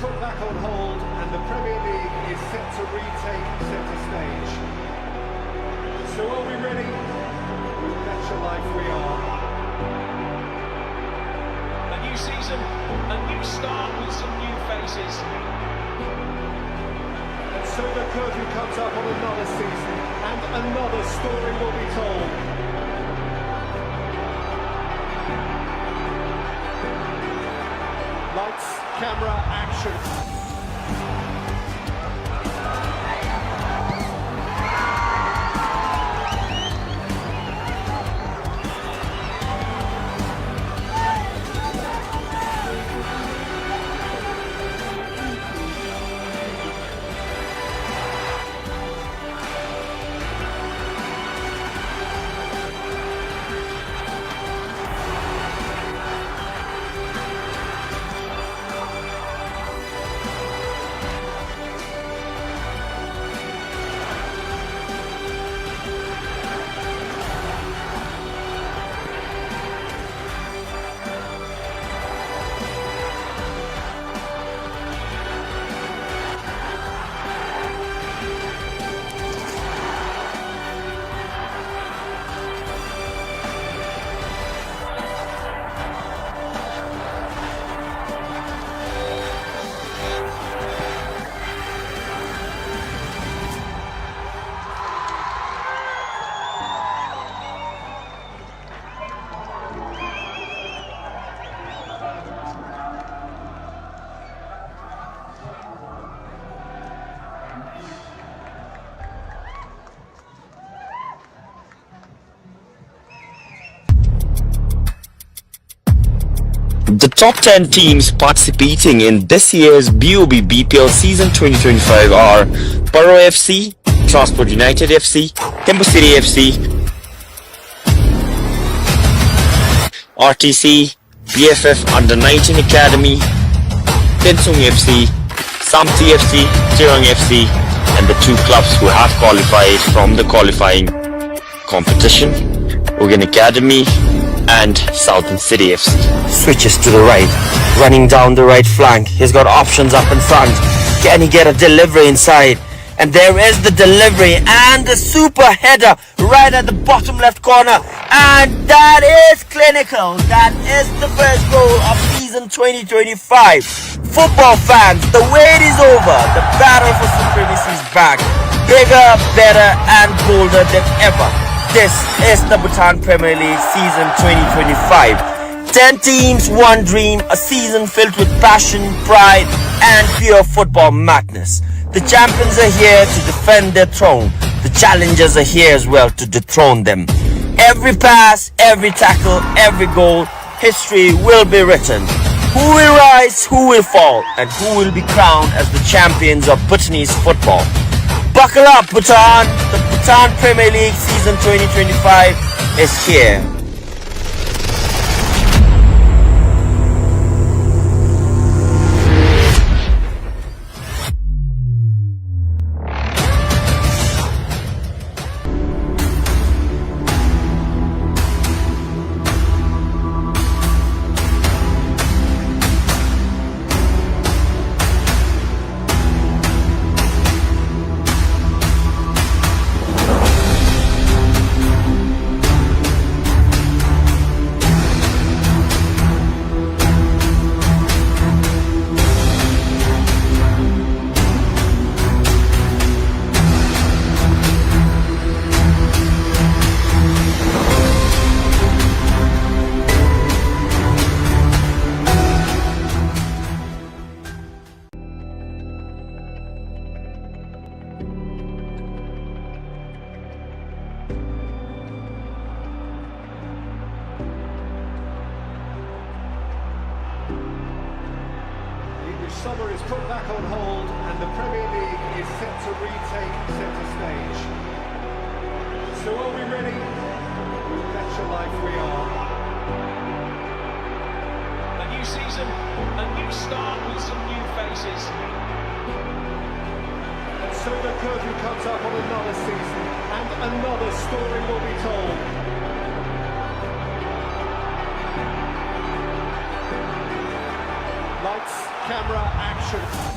Speaker 4: put back on hold and the Premier League is set to retake centre stage. So are we ready? With Better Life we are.
Speaker 5: A new season, a new start with some new faces.
Speaker 4: And so the curtain comes up on another season and another story will be told. Lights, camera, action.
Speaker 1: The top 10 teams participating in this year's BoB BPL season 2025 are Borough FC, Transport United FC, Tembu City FC, RTC, BFF Under 19 Academy, Tensung FC, Samti FC, Tirang FC, and the two clubs who have qualified from the qualifying competition, Ugyen Academy and Southern City FC.
Speaker 2: Switches to the right, running down the right flank. He's got options up in front. Can he get a delivery inside? And there is the delivery and the super header right at the bottom left corner. And that is clinical. That is the first goal of season 2025. Football fans, the wait is over. The battle for supremacy is back. Bigger, better and bolder than ever. This is the Bhutan Premier League season 2025. 10 teams, one dream, a season filled with passion, pride and pure football madness. The champions are here to defend their throne. The challengers are here as well to dethrone them. Every pass, every tackle, every goal, history will be written. Who will rise, who will fall, and who will be crowned as the champions of Bhutanese football. Buckle up, Bhutan! The Bhutan Premier League season 2025 is here.
Speaker 4: Summer is put back on hold and the Premier League is set to retake centre stage. So are we ready? With Better Life we are.
Speaker 5: A new season, a new start with some new faces.
Speaker 4: And so the curtain comes up on another season and another story will be told. Lights, camera, action. action.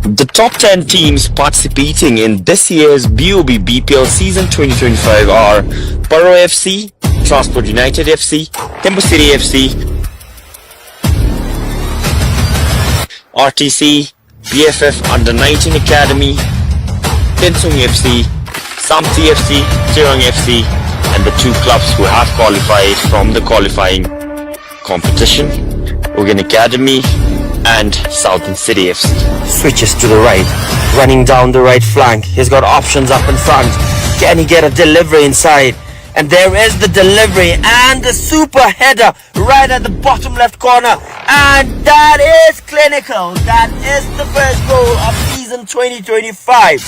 Speaker 1: The top 10 teams participating in this year's BoB BPL season 2025 are Paro FC, Transport United FC, Tembu City FC, RTC, BFF Under-19 Academy, Tensung FC, Samti FC, Tirang FC, and the two clubs who have qualified from the qualifying competition, Ugyen Academy and Southern City FC.
Speaker 2: Switches to the right, running down the right flank. He's got options up in front. Can he get a delivery inside? And there is the delivery and the super header right at the bottom left corner. And that is clinical. That is the first goal of season 2025.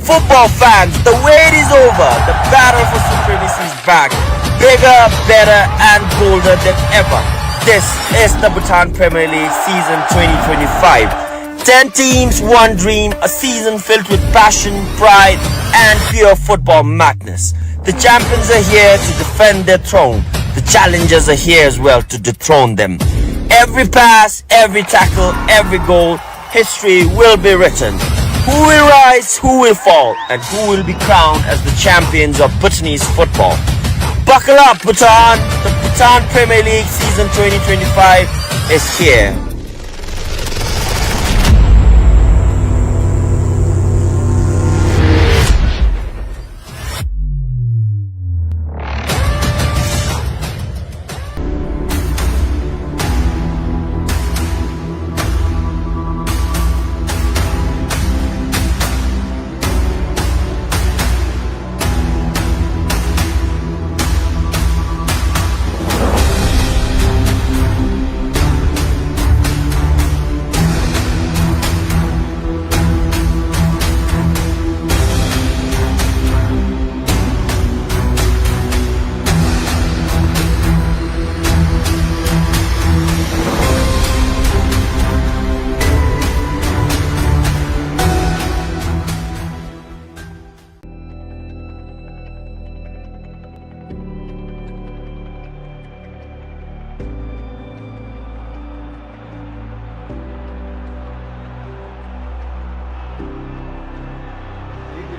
Speaker 2: Football fans, the wait is over. The battle for supremacy is back. Bigger, better and bolder than ever. This is the Bhutan Premier League season 2025. 10 teams, one dream, a season filled with passion, pride and pure football madness. The champions are here to defend their throne. The challengers are here as well to dethrone them. Every pass, every tackle, every goal, history will be written. Who will rise, who will fall, and who will be crowned as the champions of Bhutanese football. Buckle up, Bhutan! The Bhutan Premier League season 2025 is here.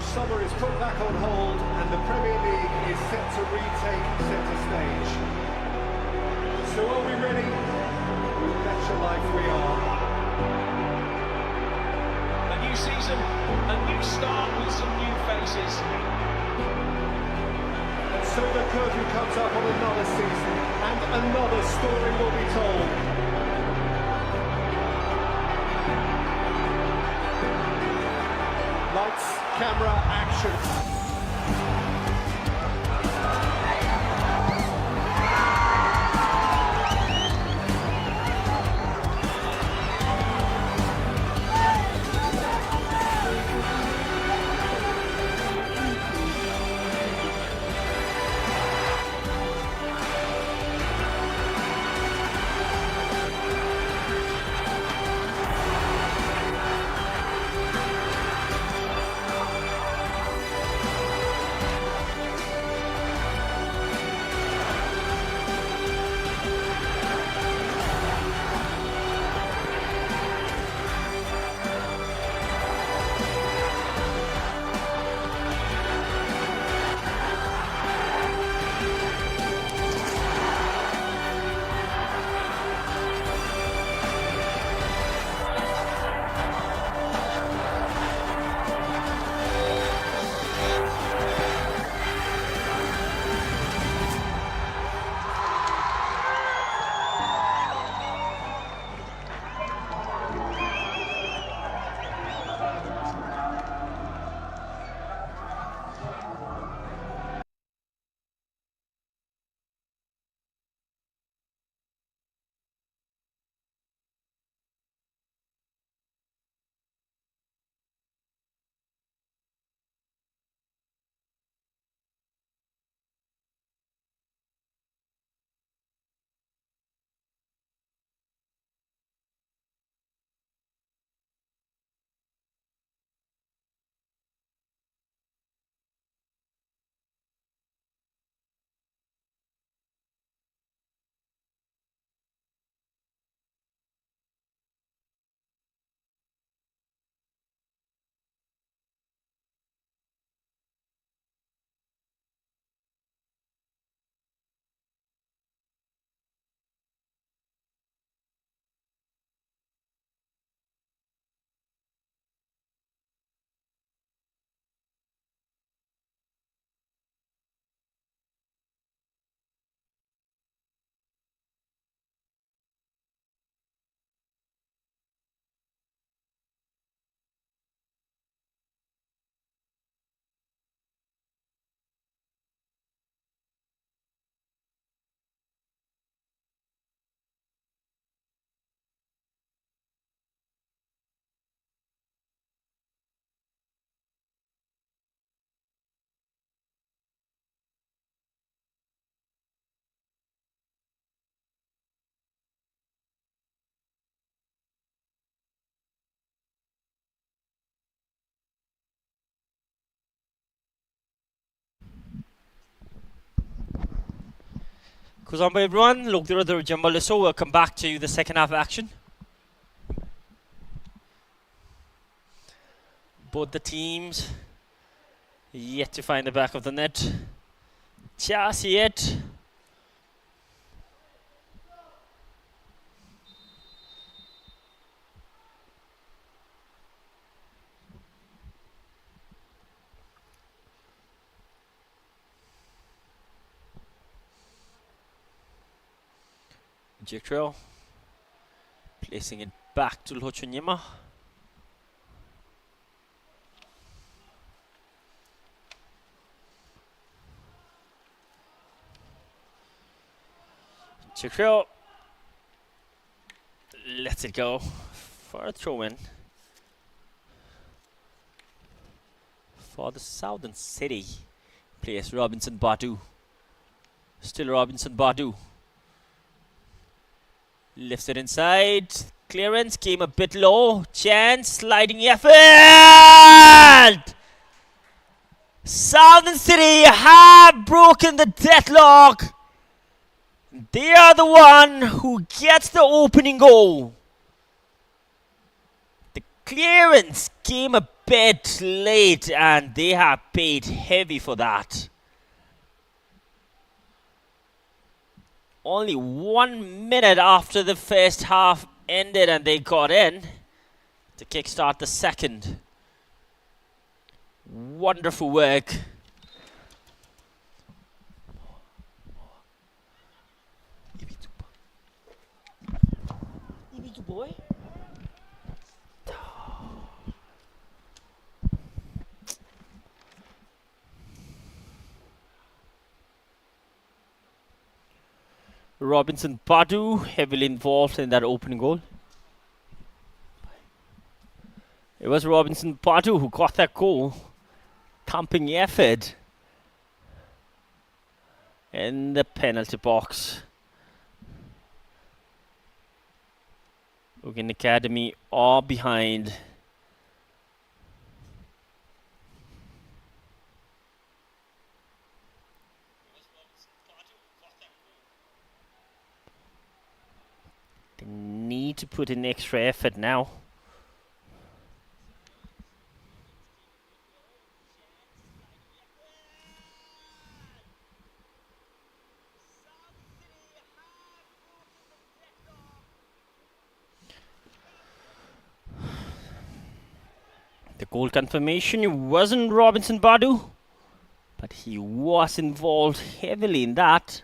Speaker 4: Summer is put back on hold and the Premier League is set to retake centre stage. So are we ready? Bet your life we are.
Speaker 5: A new season, a new start with some new faces.
Speaker 4: And so the curtain comes up on another season and another story will be told. Lights, camera, action.
Speaker 3: Goes on by everyone. Look, the other Jumbo so we'll come back to the second half action. Both the teams yet to find the back of the net. Just yet. Jektrell placing it back to Lhochunyima. Jektrell lets it go for a throw in for the Southern City. Plays Robinson Badu. Still Robinson Badu. Lifts it inside. Clearance came a bit low. Chance, sliding effort. Southern City have broken the deadlock. They are the one who gets the opening goal. The clearance came a bit late and they have paid heavy for that. Only 1 minute after the first half ended and they got in to kickstart the second. Wonderful work. Boy. Robinson Badu heavily involved in that opening goal. It was Robinson Badu who got that goal. Thumping effort in the penalty box. Ugyen Academy are behind. They need to put in extra effort now. The goal confirmation wasn't Robinson Badu, but he was involved heavily in that.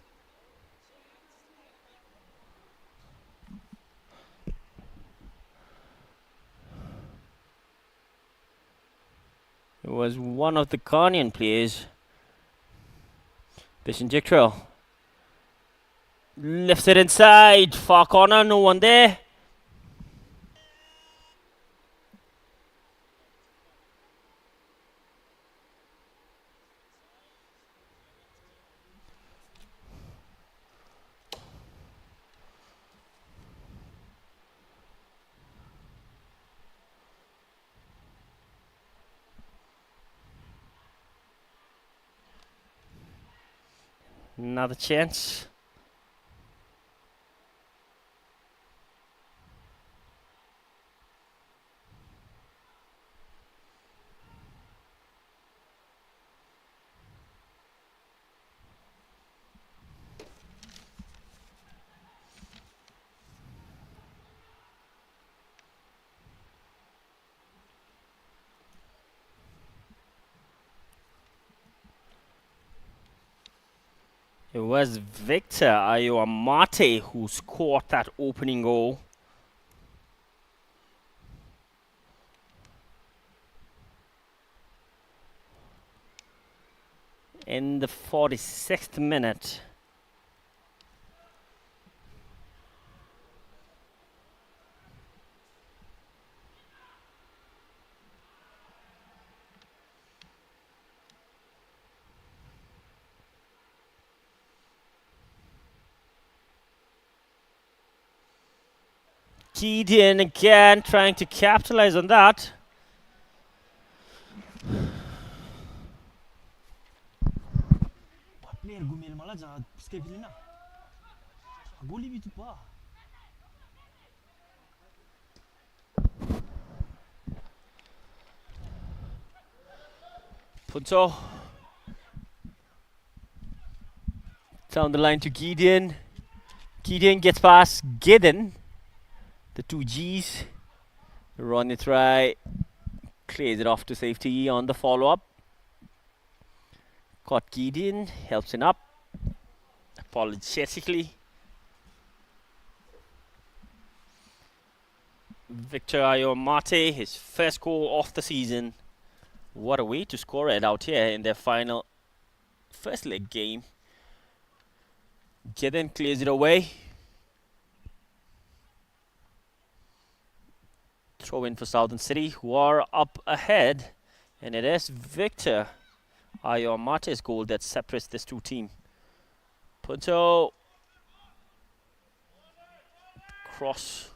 Speaker 3: It was one of the Ghanaian players. Bishan Jektrell lifts it inside, far corner, no one there. Another chance. It was Victor Ayoamate who scored that opening goal. In the 46th minute. Gideon again trying to capitalize on that. Boleh gitu pa. Punto. Down the line to Gideon. Gideon gets past Gideon. The two G's. Run it right. Clears it off to safety on the follow-up. Caught Gideon. Helps him up. Apologetically. Victor Ayomate, his first goal of the season. What a way to score it out here in their final first leg game. Gideon clears it away. Throw in for Southern City, who are up ahead. And it is Victor Ayomate's goal that separates this two teams. Punto. Cross.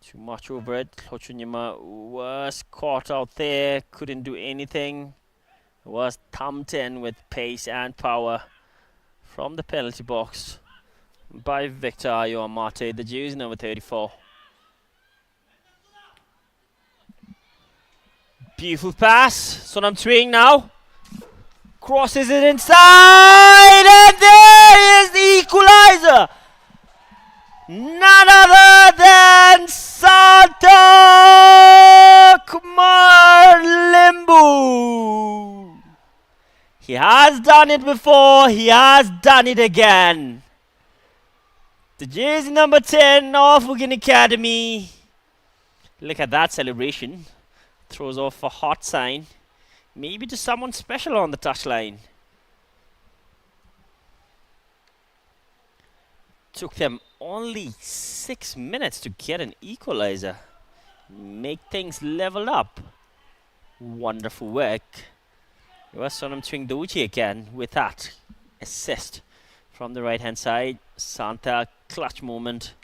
Speaker 3: Too much over it. Hochunyama was caught out there. Couldn't do anything. Was thumped in with pace and power from the penalty box by Victor Ayomate, the jersey number 34. Beautiful pass. Sonam Twing now. Crosses it inside. And there is the equalizer. None other than Santa Kumar Limbu. He has done it before. He has done it again. The jersey number 10 of Ugyen Academy. Look at that celebration. Throws off a hot sign. Maybe to someone special on the touchline. Took them only 6 minutes to get an equalizer. Make things level up. Wonderful work. It was Sonam Twingdoji again with that assist from the right hand side. Santa, clutch moment.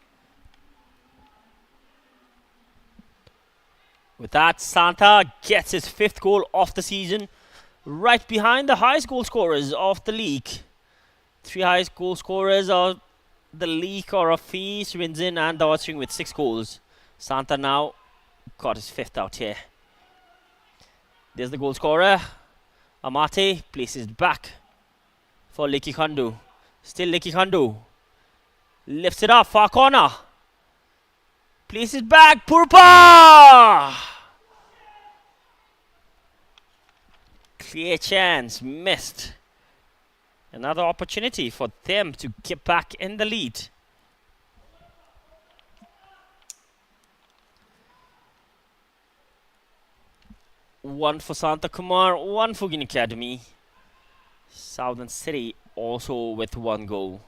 Speaker 3: With that, Santa gets his 5th goal of the season, right behind the highest goal scorers of the league. 3 highest goal scorers of the league are Afi, Swinzin and Dawatring with 6 goals. Santa now got his 5th out here. There's the goal scorer. Amate places it back for Leki Khandu. Still Leki Khandu. Lifts it up, far corner. Places it back, Purpa! Clear chance, missed. Another opportunity for them to get back in the lead. One for Santa Kumar, one for Ugyen Academy. Southern City also with 1 goal.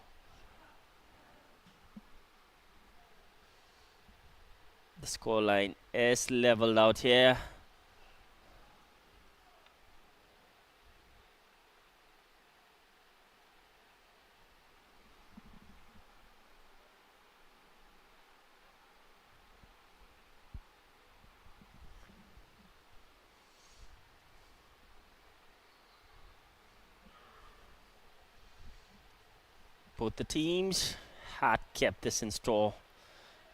Speaker 3: The scoreline is leveled out here. Both the teams had kept this in store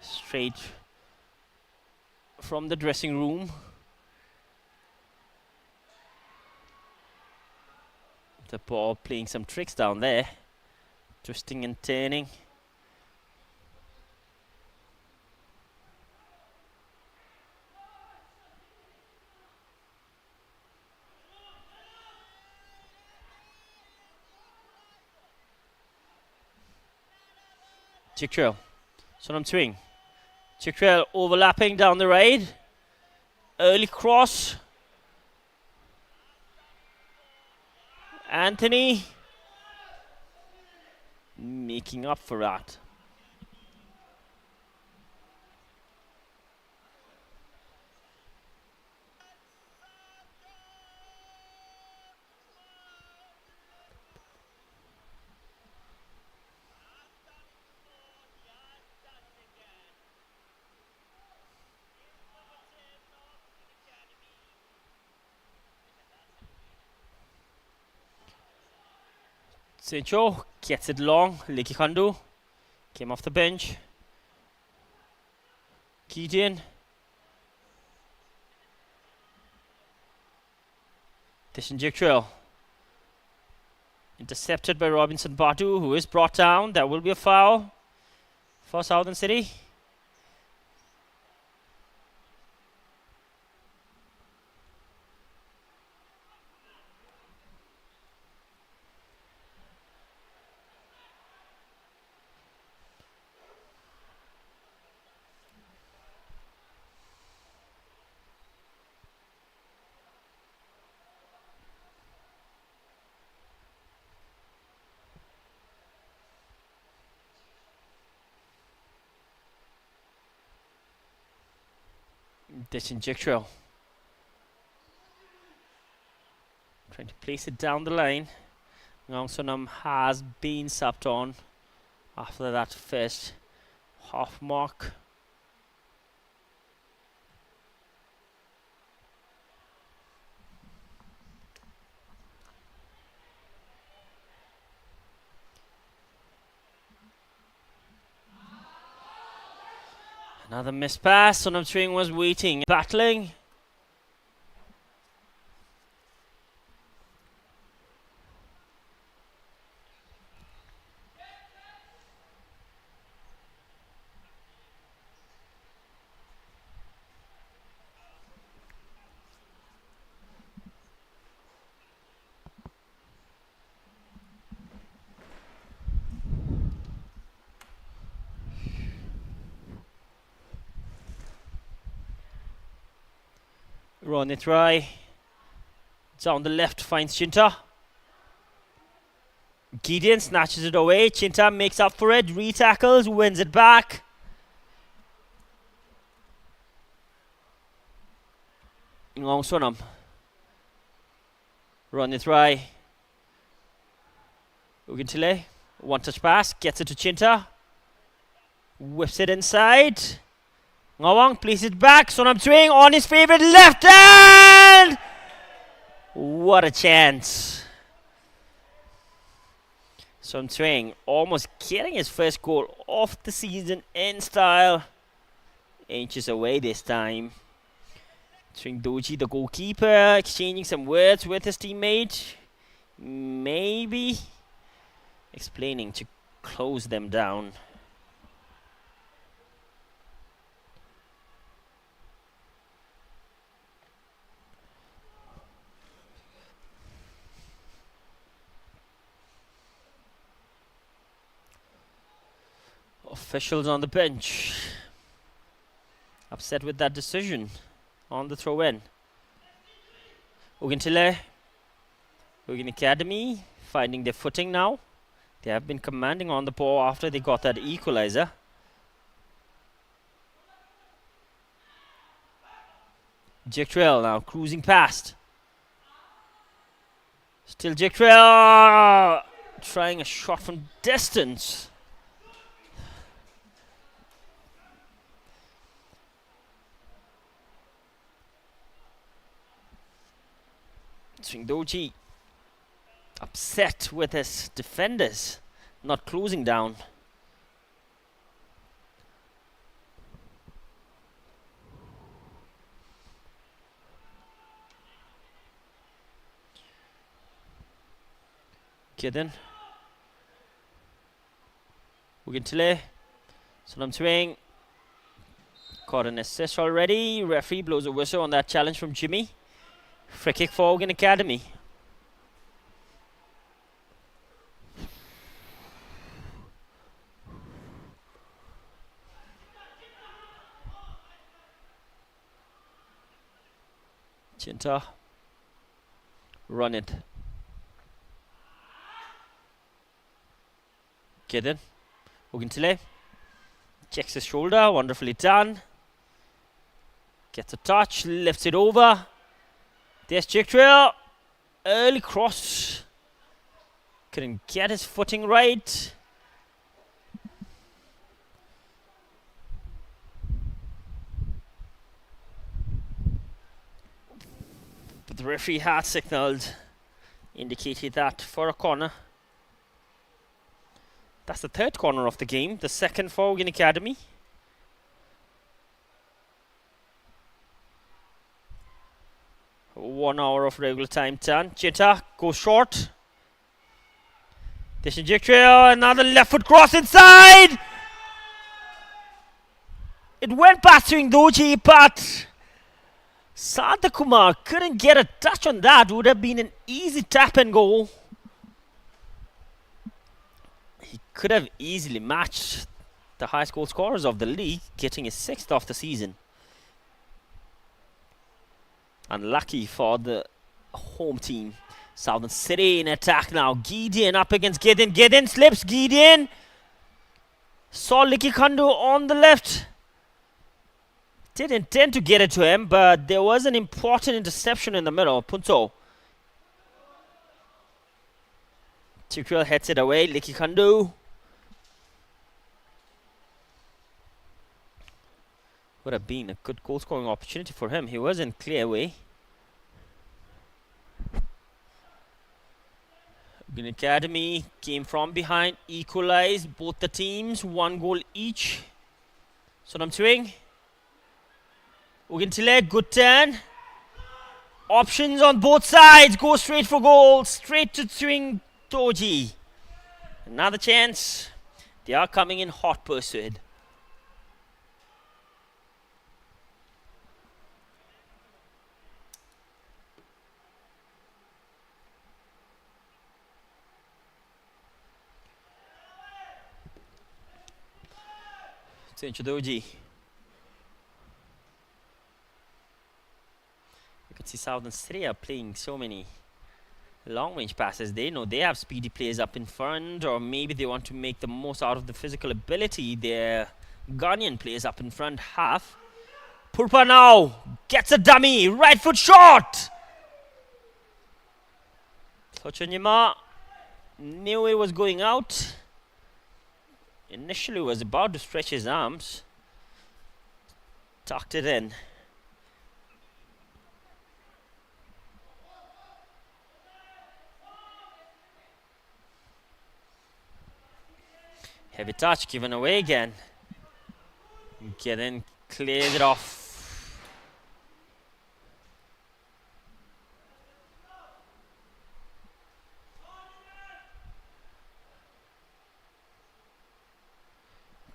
Speaker 3: straight from the dressing room. The ball playing some tricks down there, twisting and turning. Chikrel, Sonam Twing. Chikrel overlapping down the right. Early cross. Anthony making up for that. Sencho gets it long. Leki Khandu Came off the bench. Ugyen. Trail. Intercepted by Robinson Batu, who is brought down. That will be a foul for Southern City. Trail. Trying to place it down the line. Ngong Sonam has been subbed on after that first half mark. Another missed pass. Sonam Swing was waiting, battling. Run it right. Down the left finds Chinta. Gideon snatches it away. Chinta makes up for it. Re-tackles, wins it back. Ngong Sonam. Run it right. Ugintile. One touch pass. Gets it to Chinta. Whips it inside. Ngawang places it back. Sonam Swing on his favorite left hand. What a chance. Sonam Swing almost getting his first goal of the season in style. Inches away this time. Swing Doji, the goalkeeper, exchanging some words with his teammate. Maybe explaining to close them down. Officials on the bench upset with that decision on the throw-in. Ugyen Academy finding their footing now. They have been commanding on the ball after they got that equalizer. Trail now cruising past. Still Trail trying a shot from distance. Doji upset with his defenders not closing down. Kidden. Ugintile. Sonam Swing. Caught an assist already. Referee blows a whistle on that challenge from Jimmy. Free kick for Ugyen Academy. Chinta. Run it. Kidden. Ugintile. Checks his shoulder. Wonderfully done. Gets a touch. Lifts it over. There's Trail. Early cross. Couldn't get his footing right. But the referee had signalled, indicated that for a corner. That's the third corner of the game, the second for Ugyen Academy. One hour of regular time done. Chita goes short. Deshinjektrail, another left foot cross inside. It went past Doji, but Santa Kumar couldn't get a touch on that. Would have been an easy tap and goal. He could have easily matched the highest goal scorers of the league, getting his 6th of the season. Unlucky for the home team. Southern City in attack now. Gideon up against Gideon. Gideon slips. Gideon saw Liki Khandu on the left. Did intend to get it to him, but there was an important interception in the middle. Punto. Chikril heads it away. Liki Khandu. Would have been a good goal scoring opportunity for him. He was in clear way. Ugyen Academy came from behind, equalized both the teams, 1 goal each. Sonam Twing. Ugyen Tilek, good turn. Options on both sides. Go straight for goal. Straight to Twing Toji. Another chance. They are coming in hot pursuit. Doji. You can see Southern City are playing so many long range passes. They know they have speedy players up in front, or maybe they want to make the most out of the physical ability their Ghanaian players up in front have. Purpa now gets a dummy, right foot shot. Sochonyima knew it was going out. Initially was about to stretch his arms, tucked it in. Heavy touch given away again. Get in, clears it off.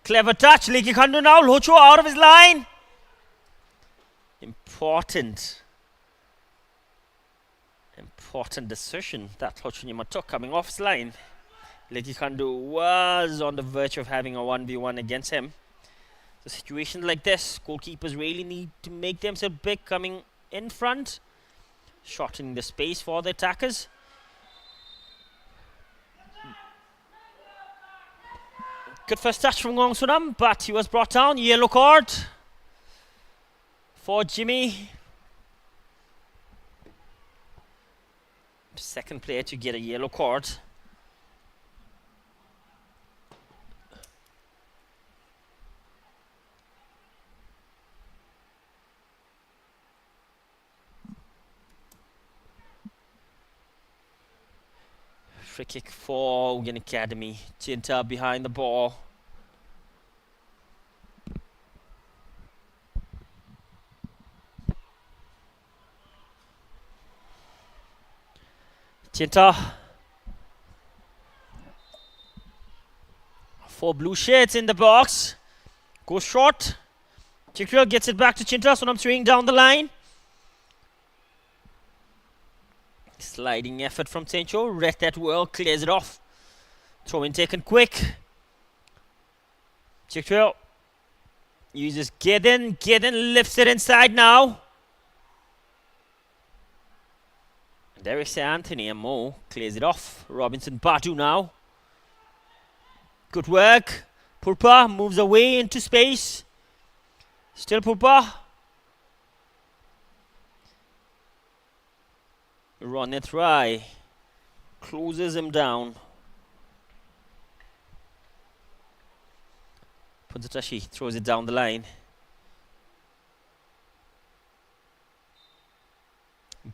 Speaker 3: Clever touch. Liki Khandu now. Locho out of his line. Important decision that Lochonyima took coming off his line. Liki Khandu was on the verge of having a 1v1 against him. The situation like this, goalkeepers really need to make themselves big coming in front, shortening the space for the attackers. Good first touch from Ngong Sunam, but he was brought down. Yellow card for Jimmy. Second player to get a yellow card. Free kick for Ugyen Academy. Chinta behind the ball. Chinta. 4 blue shirts in the box. Goes short. Chikril gets it back to Chinta. Sonam swinging down the line. Sliding effort from Tencho. Read that well. Clears it off. Throw in taken quick. Chikril uses Gideon. Gideon lifts it inside now. There is Anthony and Mo. Clears it off. Robinson Badu now. Good work. Purpa moves away into space. Still Purpa. Ronit Rai closes him down. Punzatashi throws it down the line.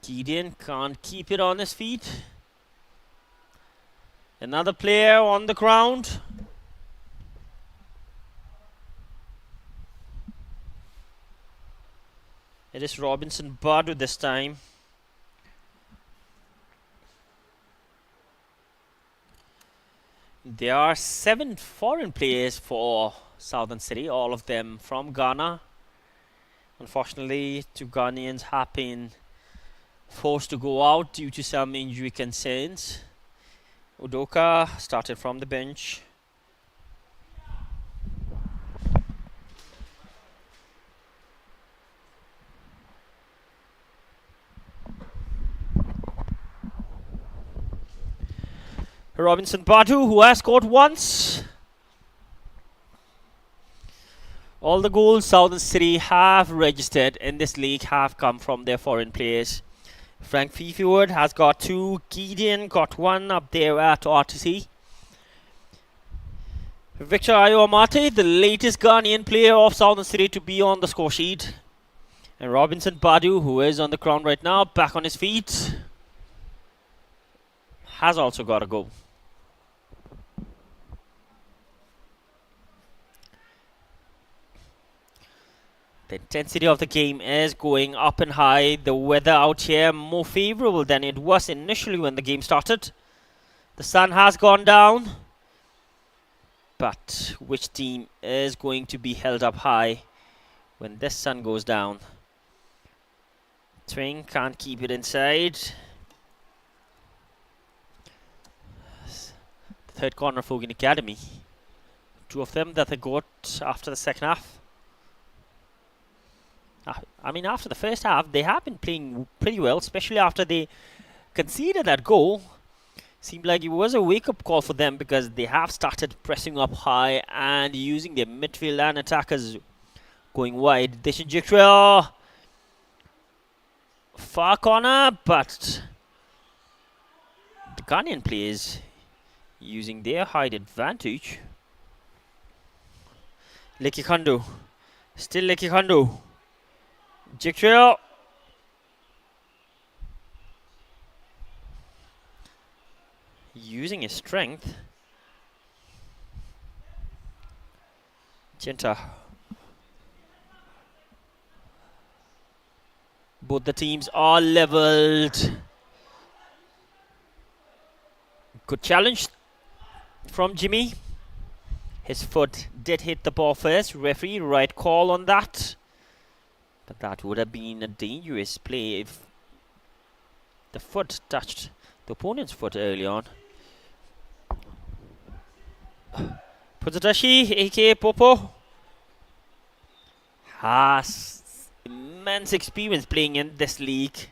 Speaker 3: Gideon can't keep it on his feet. Another player on the ground. It is Robinson Badu this time. There are 7 foreign players for Southern City, all of them from Ghana. Unfortunately, 2 Ghanaians have been forced to go out due to some injury concerns. Udoka started from the bench. Robinson Badu, who has scored once. All the goals Southern City have registered in this league have come from their foreign players. Frank Fifiwood has got 2. Gideon got 1 up there at RTC. Victor Ayoamate, the latest Ghanaian player of Southern City to be on the score sheet. And Robinson Badu, who is on the ground right now, back on his feet, has also got a goal. The intensity of the game is going up and high. The weather out here more favorable than it was initially when the game started. The sun has gone down. But which team is going to be held up high when this sun goes down? Twing can't keep it inside. The third corner for Ugyen Academy. 2 of them that they got after the second half. I mean, after the first half, they have been playing pretty well, especially after they conceded that goal. Seemed like it was a wake-up call for them because they have started pressing up high and using their midfield and attackers going wide. Deshin Jikril, far corner, but the Ghanaian players using their height advantage. Leki Khandu, still Leki Khandu. Jikril. Using his strength. Chinta. Both the teams are leveled. Good challenge from Jimmy. His foot did hit the ball first. Referee, right call on that. But that would have been a dangerous play if the foot touched the opponent's foot early on. Puzatashi, aka Popo, has immense experience playing in this league.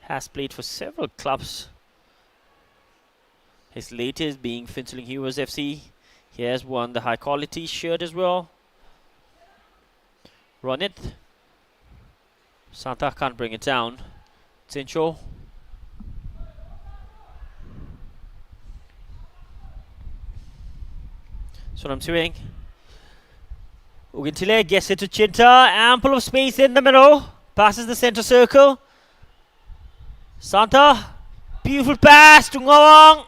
Speaker 3: Has played for several clubs. His latest being Finchling Heroes FC. He has won the high quality shirt as well. Run it. Santa can't bring it down. Sincho. That's what I'm doing. Ugintile gets it to Chinta. Ample of space in the middle. Passes the center circle. Santa. Beautiful pass to Ngawang.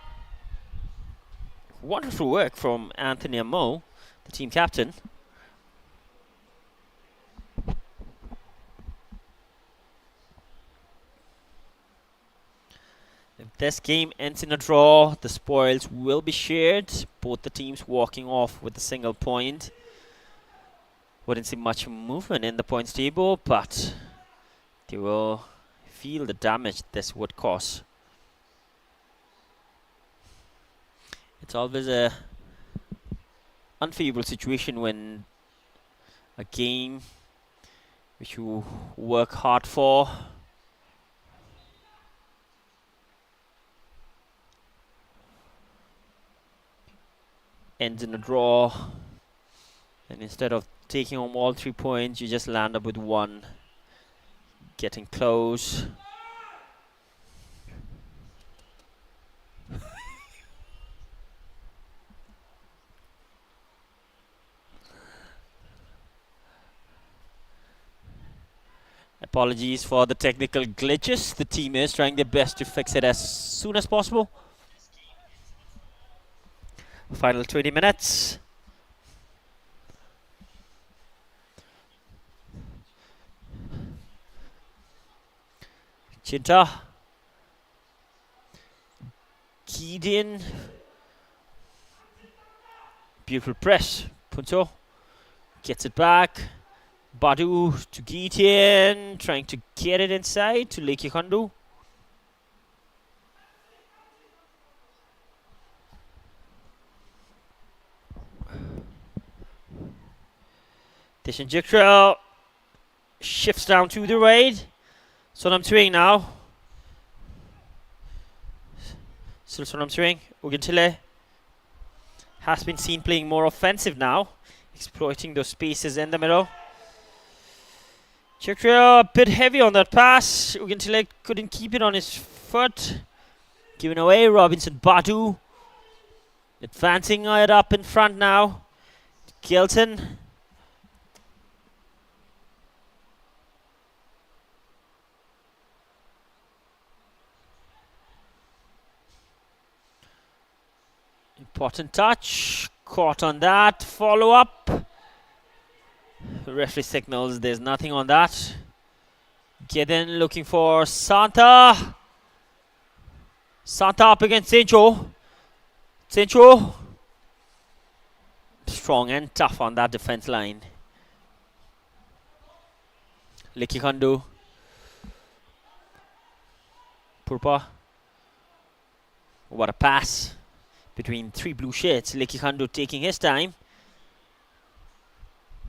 Speaker 3: Wonderful work from Anthony Amo, the team captain. If this game ends in a draw, the spoils will be shared. Both the teams walking off with a single point. Wouldn't see much movement in the points table, but they will feel the damage this would cause. It's always a unfavorable situation when a game which you work hard for ends in a draw, and instead of taking home all 3 points, you just land up with 1. Getting close. Apologies for the technical glitches. The team is trying their best to fix it as soon as possible. Final 20 minutes. Chinta. Gideon. Beautiful press. Punto gets it back. Badu to Gideon. Trying to get it inside to Leki Kandu. Dishinjikra shifts down to the right. Sonam Twing now. Still Sonam Twing. Ugintile has been seen playing more offensive now, exploiting those spaces in the middle. Chikra a bit heavy on that pass. Ugintile couldn't keep it on his foot. Giving away. Robinson Badu advancing it up in front now. Gilton. Important touch, caught on that, follow up. The referee signals there's nothing on that. Gideon looking for Santa. Santa up against Sancho. Sancho. Strong and tough on that defense line. Leki Kandu. Purpa. What a pass between three blue shirts. Leki Kandu taking his time.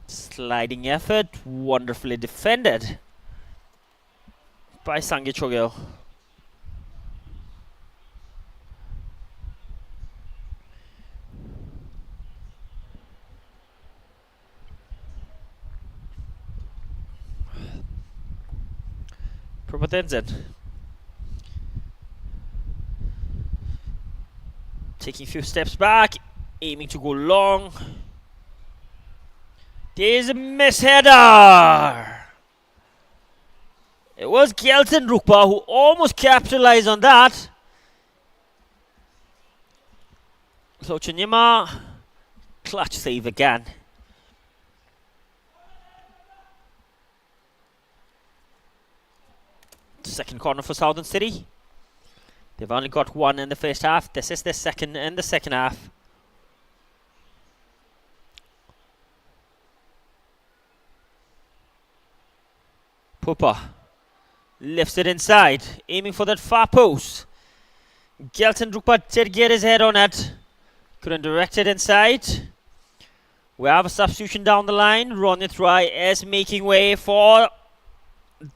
Speaker 3: Sliding effort, wonderfully defended by Sangi Chogel. Propatenzen taking a few steps back, aiming to go long. There's a miss header. It was Gelton Rukpa who almost capitalized on that. So Chinyama, clutch save again. Second corner for Southern City. They've only got one in the first half. This is their second in the second half. Pupa lifts it inside, aiming for that far post. Gelton Rukpa did get his head on it. Couldn't direct it inside. We have a substitution down the line. Ronit Rai is making way for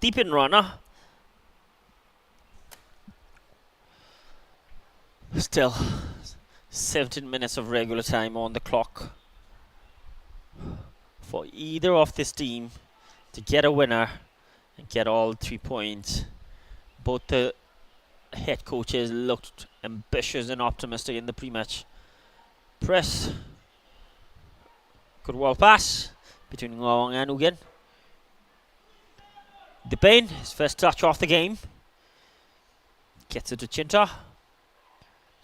Speaker 3: Deepin runner. Still 17 minutes of regular time on the clock for either of this team to get a winner and get all 3 points. Both the head coaches looked ambitious and optimistic in the pre-match. Press. Good wall pass between Ngawang and Ugyen. Depain, his first touch off the game. Gets it to Chinta.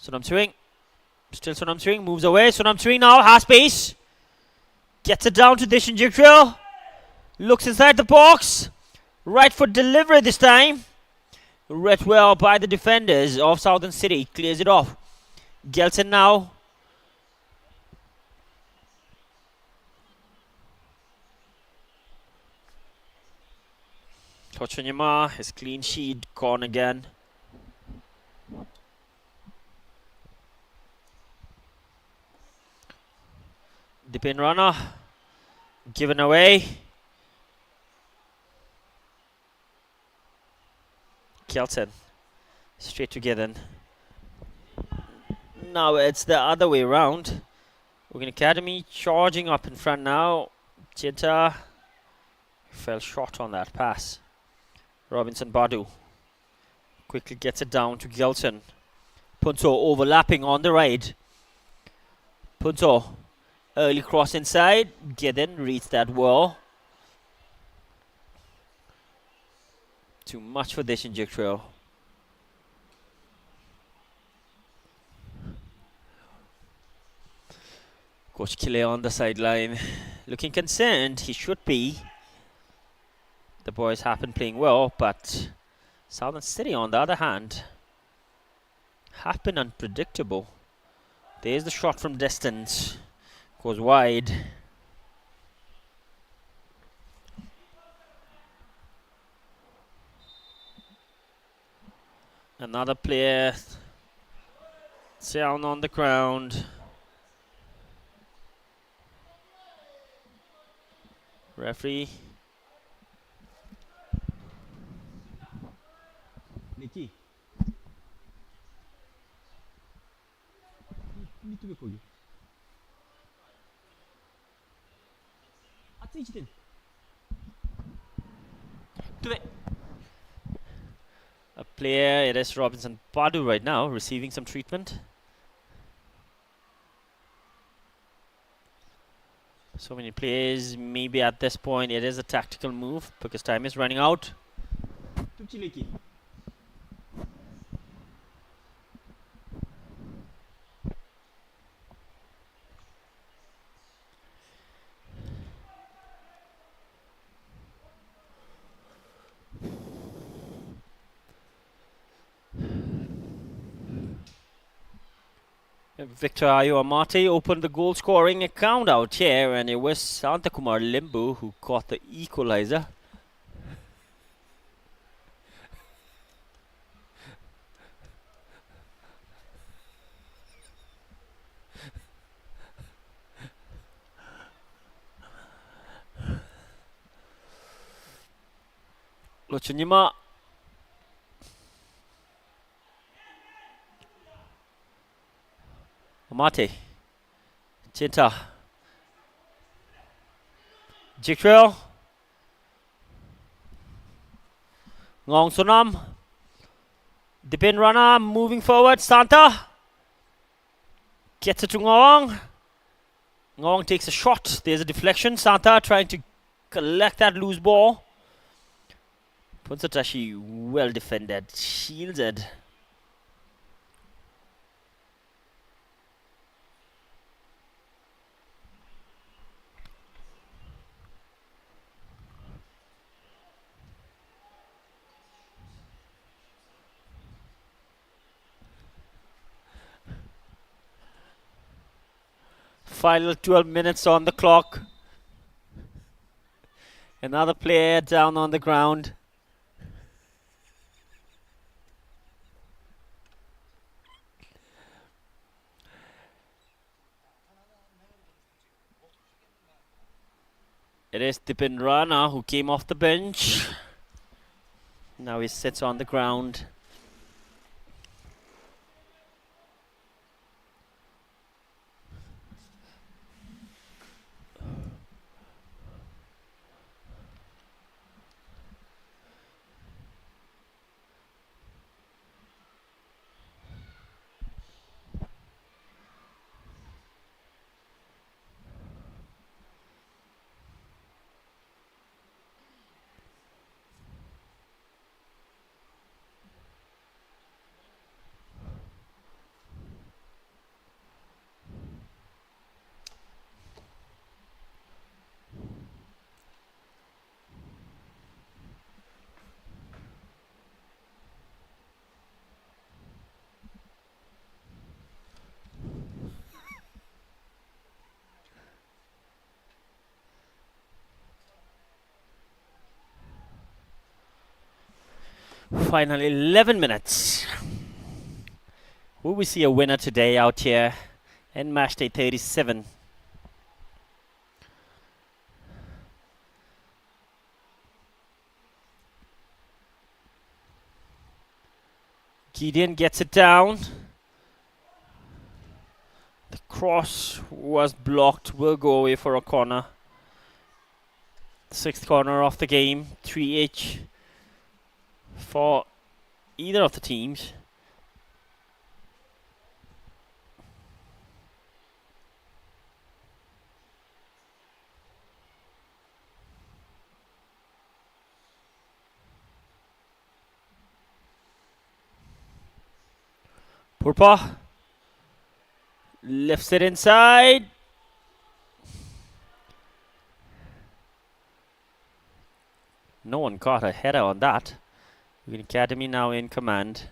Speaker 3: Sonam Tsering. Still Sonam Tsering. Moves away. Sonam Tsering now has space. Gets it down to Dishan Jikril. Looks inside the box. Right foot delivery this time. Read well by the defenders of Southern City. Clears it off. Gelson now. Tochonyama, his clean sheet gone again. The pin runner given away. Kelton straight to Gideon. Now it's the other way around. Ugyen Academy charging up in front now. Chinta fell short on that pass. Robinson Badu quickly gets it down to Gelson. Punto overlapping on the right. Punto early cross inside. Gideon reads that wall. Too much for this injector. Coach Kile on the sideline, looking concerned. He should be. The boys have been playing well, but Southern City, on the other hand, have been unpredictable. There's the shot from distance. Goes wide. Another player down on the ground. Referee.
Speaker 1: Nikki.
Speaker 3: A player, it is Robinson Padu right now, receiving some treatment. So many players, maybe at this point it is a tactical move because time is running out. Victor Ayo Amate opened the goal scoring account out here, and it was Santakumar Limbu who caught the equalizer. Lochunyima. Amate. Chinta. Jikril. Ngong Sonam. Dipin Rana moving forward. Santa. Gets it to Ngong. Ngong takes a shot. There's a deflection. Santa trying to collect that loose ball. Punsatashi well defended. Shielded. Final 12 minutes on the clock. Another player down on the ground. It is Dipin Rana who came off the bench. Now he sits on the ground. Final 11 minutes. Will we see a winner today out here in match day 37? Gideon gets it down. The cross was blocked. Will go away for a corner. Sixth corner of the game. 3 each for either of the teams. Purpa lifts it inside. No one caught a header on that. Ugyen Academy now in command.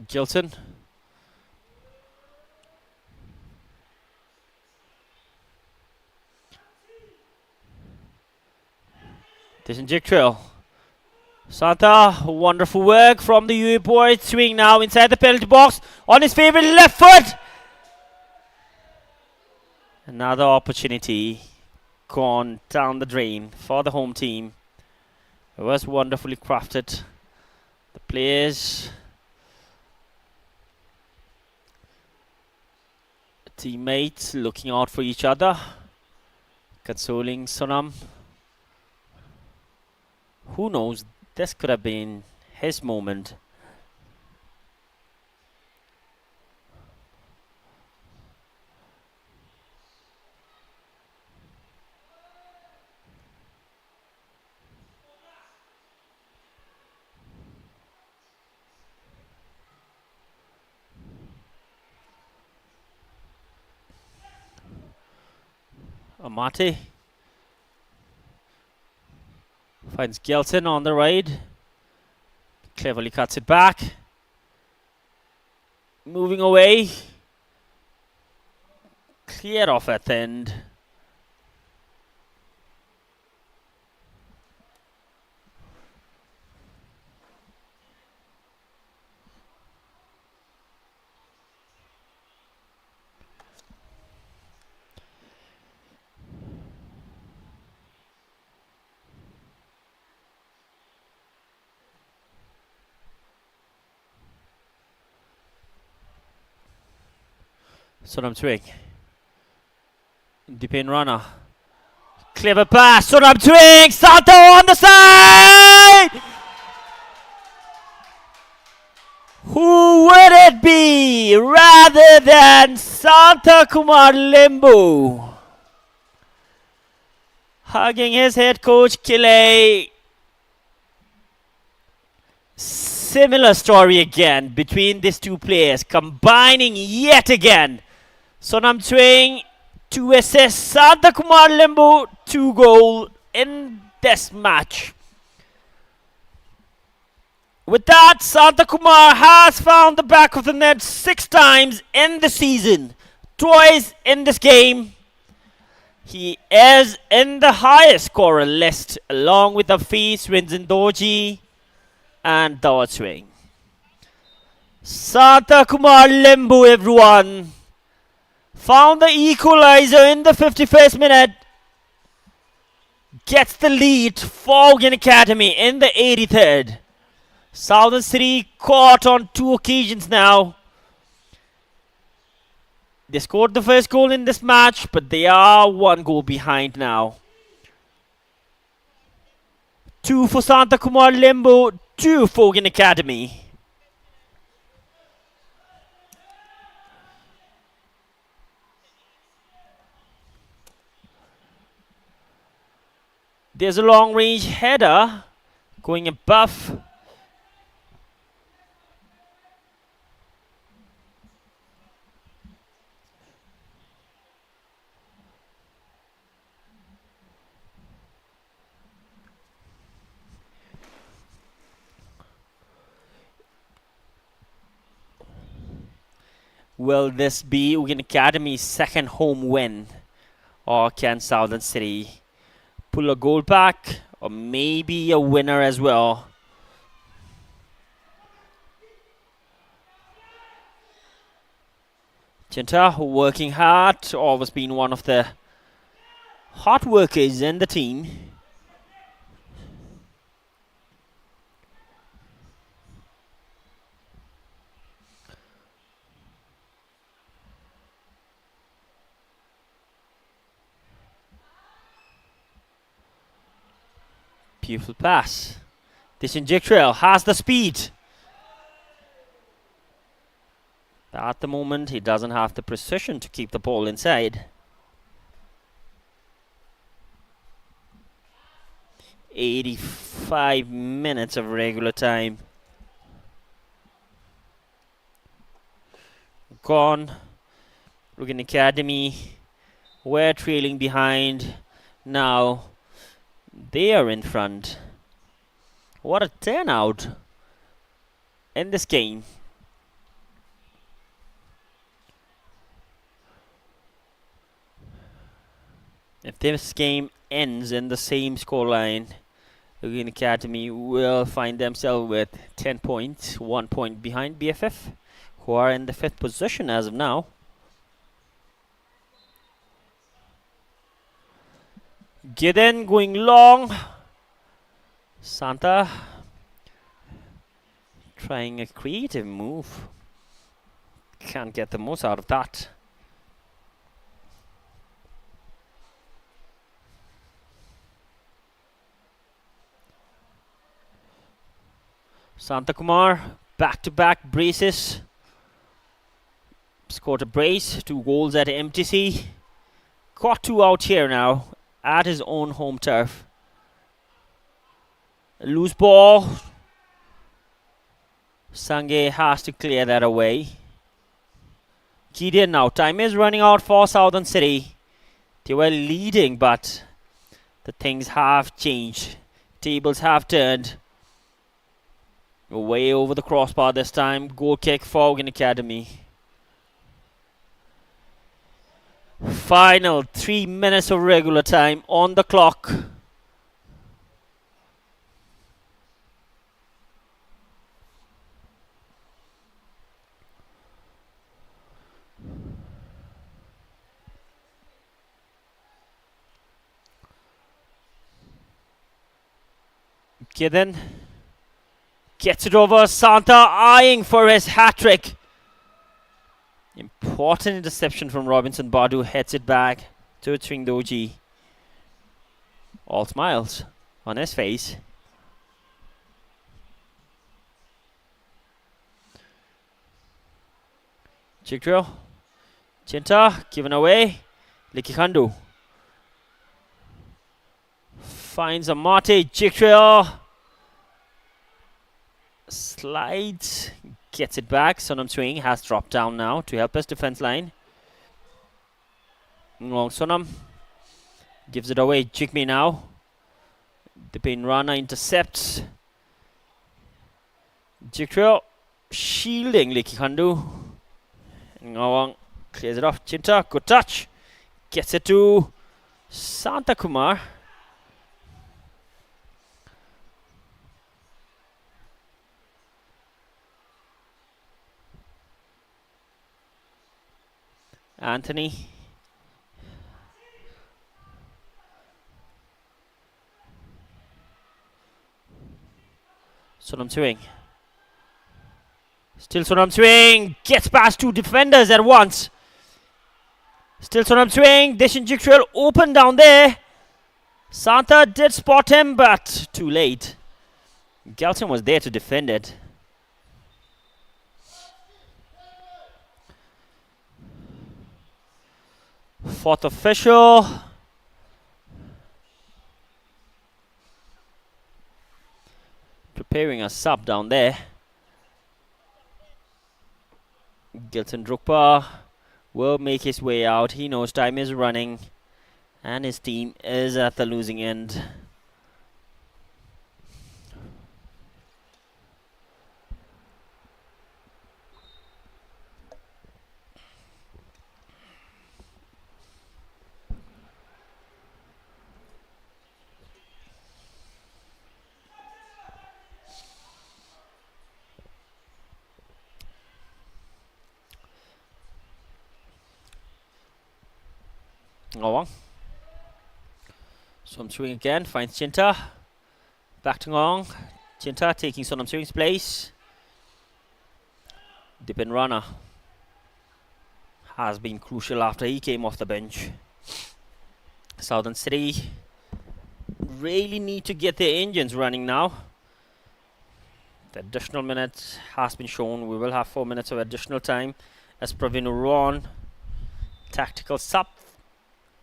Speaker 3: Gilson. Disinject Trail. Santa, wonderful work from the UE boy. Swing now inside the penalty box on his favorite left foot. Another opportunity gone down the drain for the home team. It was wonderfully crafted. The players, teammates looking out for each other, consoling Sonam. Who knows, this could have been his moment. Amate finds Gelson on the right. Cleverly cuts it back. Moving away. Cleared off at the end. Sonam Twing. Deep in runner. Clever pass. Sonam Twing. Santo on the side. Who would it be rather than Santa Kumar Limbu? Hugging his head coach Kile. Similar story again between these two players, combining yet again. Sonam Twing, 2 assists, Santa Kumar Limbu, 2 goals in this match. With that, Santa Kumar has found the back of the net 6 times in the season, twice in this game. He is in the highest scorer list along with Afeez Rinzindoji and Dawat Swing. Santa Kumar Limbu, everyone, found the equalizer in the 51st minute. Gets the lead for Ugyen Academy in the 83rd. Southern City caught on 2 occasions now. They scored the first goal in this match, but they are 1 goal behind now. 2 for Santa Kumar Limbu, 2 for Ugyen Academy. There's a long range header going above. Will this be Ugyen Academy's second home win? Or can Southern City pull a goal back? Or maybe a winner as well? Chinta working hard, always been one of the hard workers in the team. Beautiful pass. This Injectrail has the speed. But at the moment, he doesn't have the precision to keep the ball inside. 85 minutes of regular time gone. Ugyen Academy were trailing behind. Now they are in front. What a turnout in this game. If this game ends in the same scoreline, Ugyen Academy will find themselves with 10 points, 1 point behind BFF, who are in the 5th position as of now. Gideon going long. Santa trying a creative move. Can't get the most out of that. Santa Kumar, back-to-back braces. Scored a brace, 2 goals at MTC. Got 2 out here now at his own home turf. A loose ball. Sange has to clear that away. Gideon now. Time is running out for Southern City. They were leading, but the things have changed. Tables have turned. Way over the crossbar this time. Goal kick for Ugyen Academy. Final 3 minutes of regular time on the clock. Gideon gets it over. Santa eyeing for his hat-trick. Important interception from Robinson Badu. Heads it back to Tringdoji. All smiles on his face. Chikdrill. Chinta given away. Likikandu finds a Mate. Chikdrill slides, gets it back. Sonam Swing has dropped down now to help his defense line. Long Sonam gives it away. Jigme now. The Pain Rana intercepts. Jikdrill shielding Likikandu. Ngawang clears it off. Chinta, good touch. Gets it to Santa Kumar. Anthony. Sonam Swing. Still Sonam Swing. Gets past 2 defenders at once. Still Sonam Swing. Deshin Jikdrill open down there. Santa did spot him, but too late. Galton was there to defend it. Fourth official. Preparing a sub down there. Gilton Drukpa will make his way out. He knows time is running and his team is at the losing end. Ngawang. Sonam Swing again, finds Chinta. Back to Ngawang. Chinta taking Sonam Swing's place. Dipin Rana has been crucial after he came off the bench. Southern City really need to get their engines running now. The additional minutes has been shown. We will have 4 minutes of additional time as Praveen Ron, tactical sub,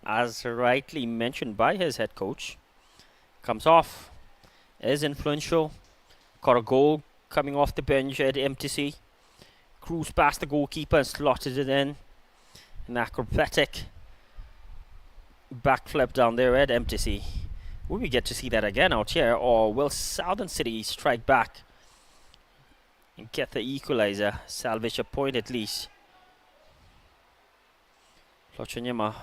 Speaker 3: as rightly mentioned by his head coach, comes off, is influential, got a goal coming off the bench at MTC, cruised past the goalkeeper and slotted it in. An acrobatic backflip down there at MTC. Will we get to see that again out here, or will Southern City strike back and get the equalizer, salvage a point at least? Lochonyama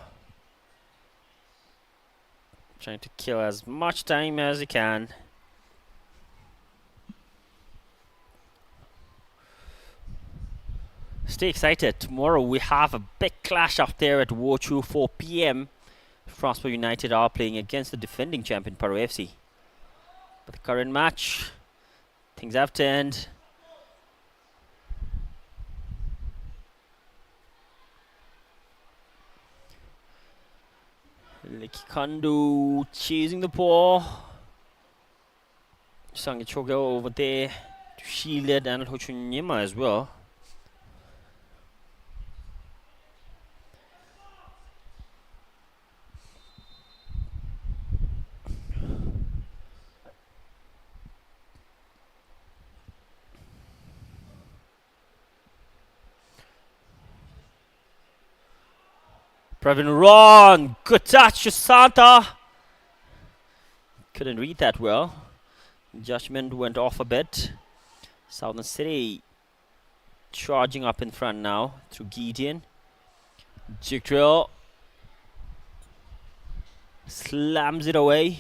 Speaker 3: trying to kill as much time as he can. Stay excited. Tomorrow we have a big clash up there at Wochu, 4 p.m. Transport United are playing against the defending champion Paro FC. But the current match, things have turned. Likikandu chasing the ball. Sangichogo over there to shield it, and Hochunyima as well. Pravin Ron, good touch to Santa. Couldn't read that well. Judgment went off a bit. Southern City charging up in front now through Gideon. Jigdrill slams it away.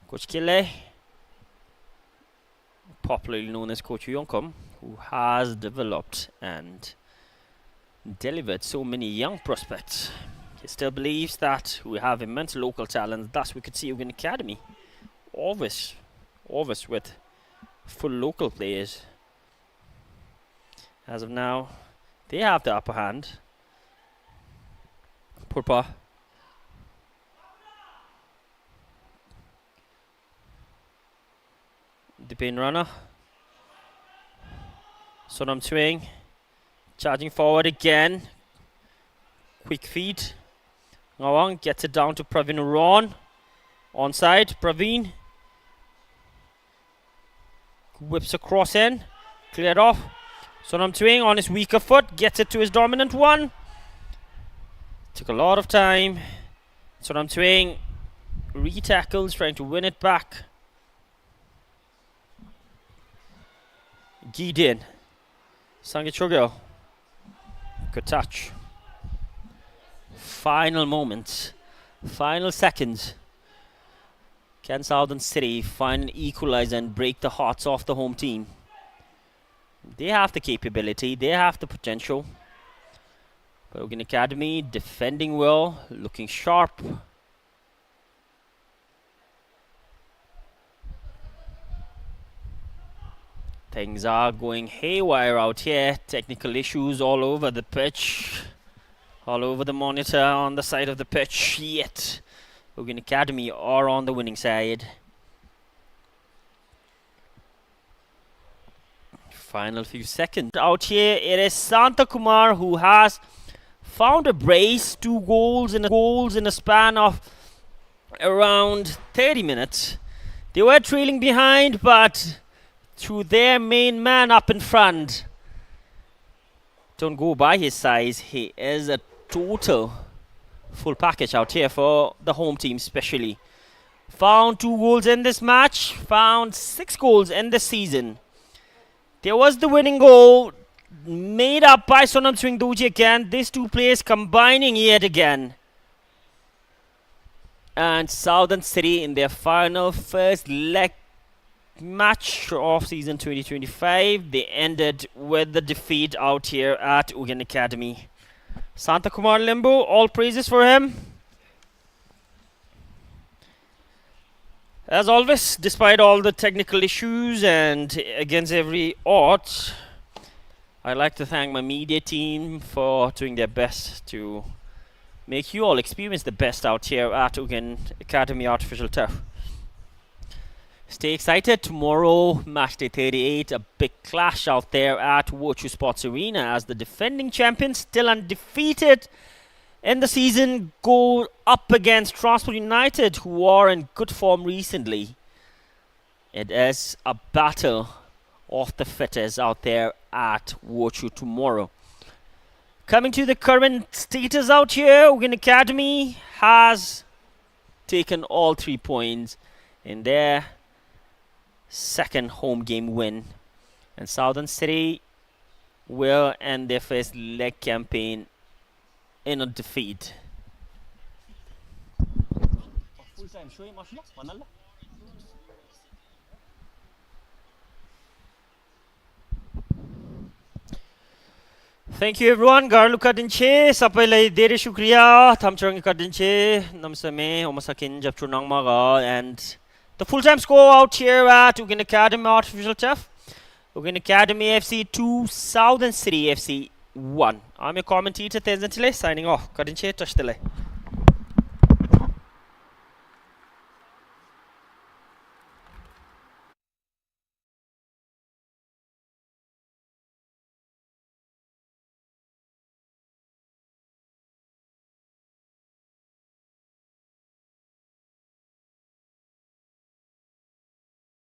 Speaker 3: Coach Kille, popularly known as Coach Yonkom, who has developed and delivered so many young prospects. He still believes that we have immense local talent, thus we could see Ugyen Academy always with full local players. As of now, they have the upper hand. Purpa the pin runner. Sonam Twing charging forward again. Quick feed. Ngawang gets it down to Pravin Ron. Onside, Pravin. Whips across in. Cleared off. Sonam Twing on his weaker foot. Gets it to his dominant one. Took a lot of time. Sonam Twing re-tackles, trying to win it back. Gideon. Sangichogyo. Good touch. Final moments. Final seconds. Can Southern City find an equalizer and break the hearts of the home team? They have the capability. They have the potential. But Ugyen Academy defending well. Looking sharp. Things are going haywire out here. Technical issues all over the pitch. All over the monitor on the side of the pitch. Yet Ugyen Academy are on the winning side. Final few seconds. Out here it is Santa Kumar who has found a brace. 2 goals in a span of around 30 minutes. They were trailing behind, but through their main man up in front. Don't go by his size. He is a total full package out here for the home team especially. Found 2 goals in this match. Found 6 goals in this season. There was the winning goal made up by Sonam Swingdoji again. These 2 players combining yet again. And Southern City in their final first leg match of season 2025, they ended with the defeat out here at Ugyen Academy. Santa Kumar Limbo, all praises for him. As always, despite all the technical issues and against every odds, I'd like to thank my media team for doing their best to make you all experience the best out here at Ugyen Academy Artificial Turf. Stay excited. Tomorrow, match day 38, a big clash out there at Wochu Sports Arena as the defending champions, still undefeated in the season, go up against Transport United, who are in good form recently. It is a battle of the fittest out there at Wochu tomorrow. Coming to the current status out here, Ugyen Academy has taken all 3 points in their second home game win, and Southern City will end their first leg campaign in a defeat. Thank you everyone. Garlu kadinche sapai dere shukriya thamchang kadinche namsame omasakin japchunang maga. And the full-time score out here at Ugyen Academy Artificial Turf. Ugyen Academy FC 2, Southern City FC 1. I'm your commentator Tenzantile signing off. Kadinche tashtile.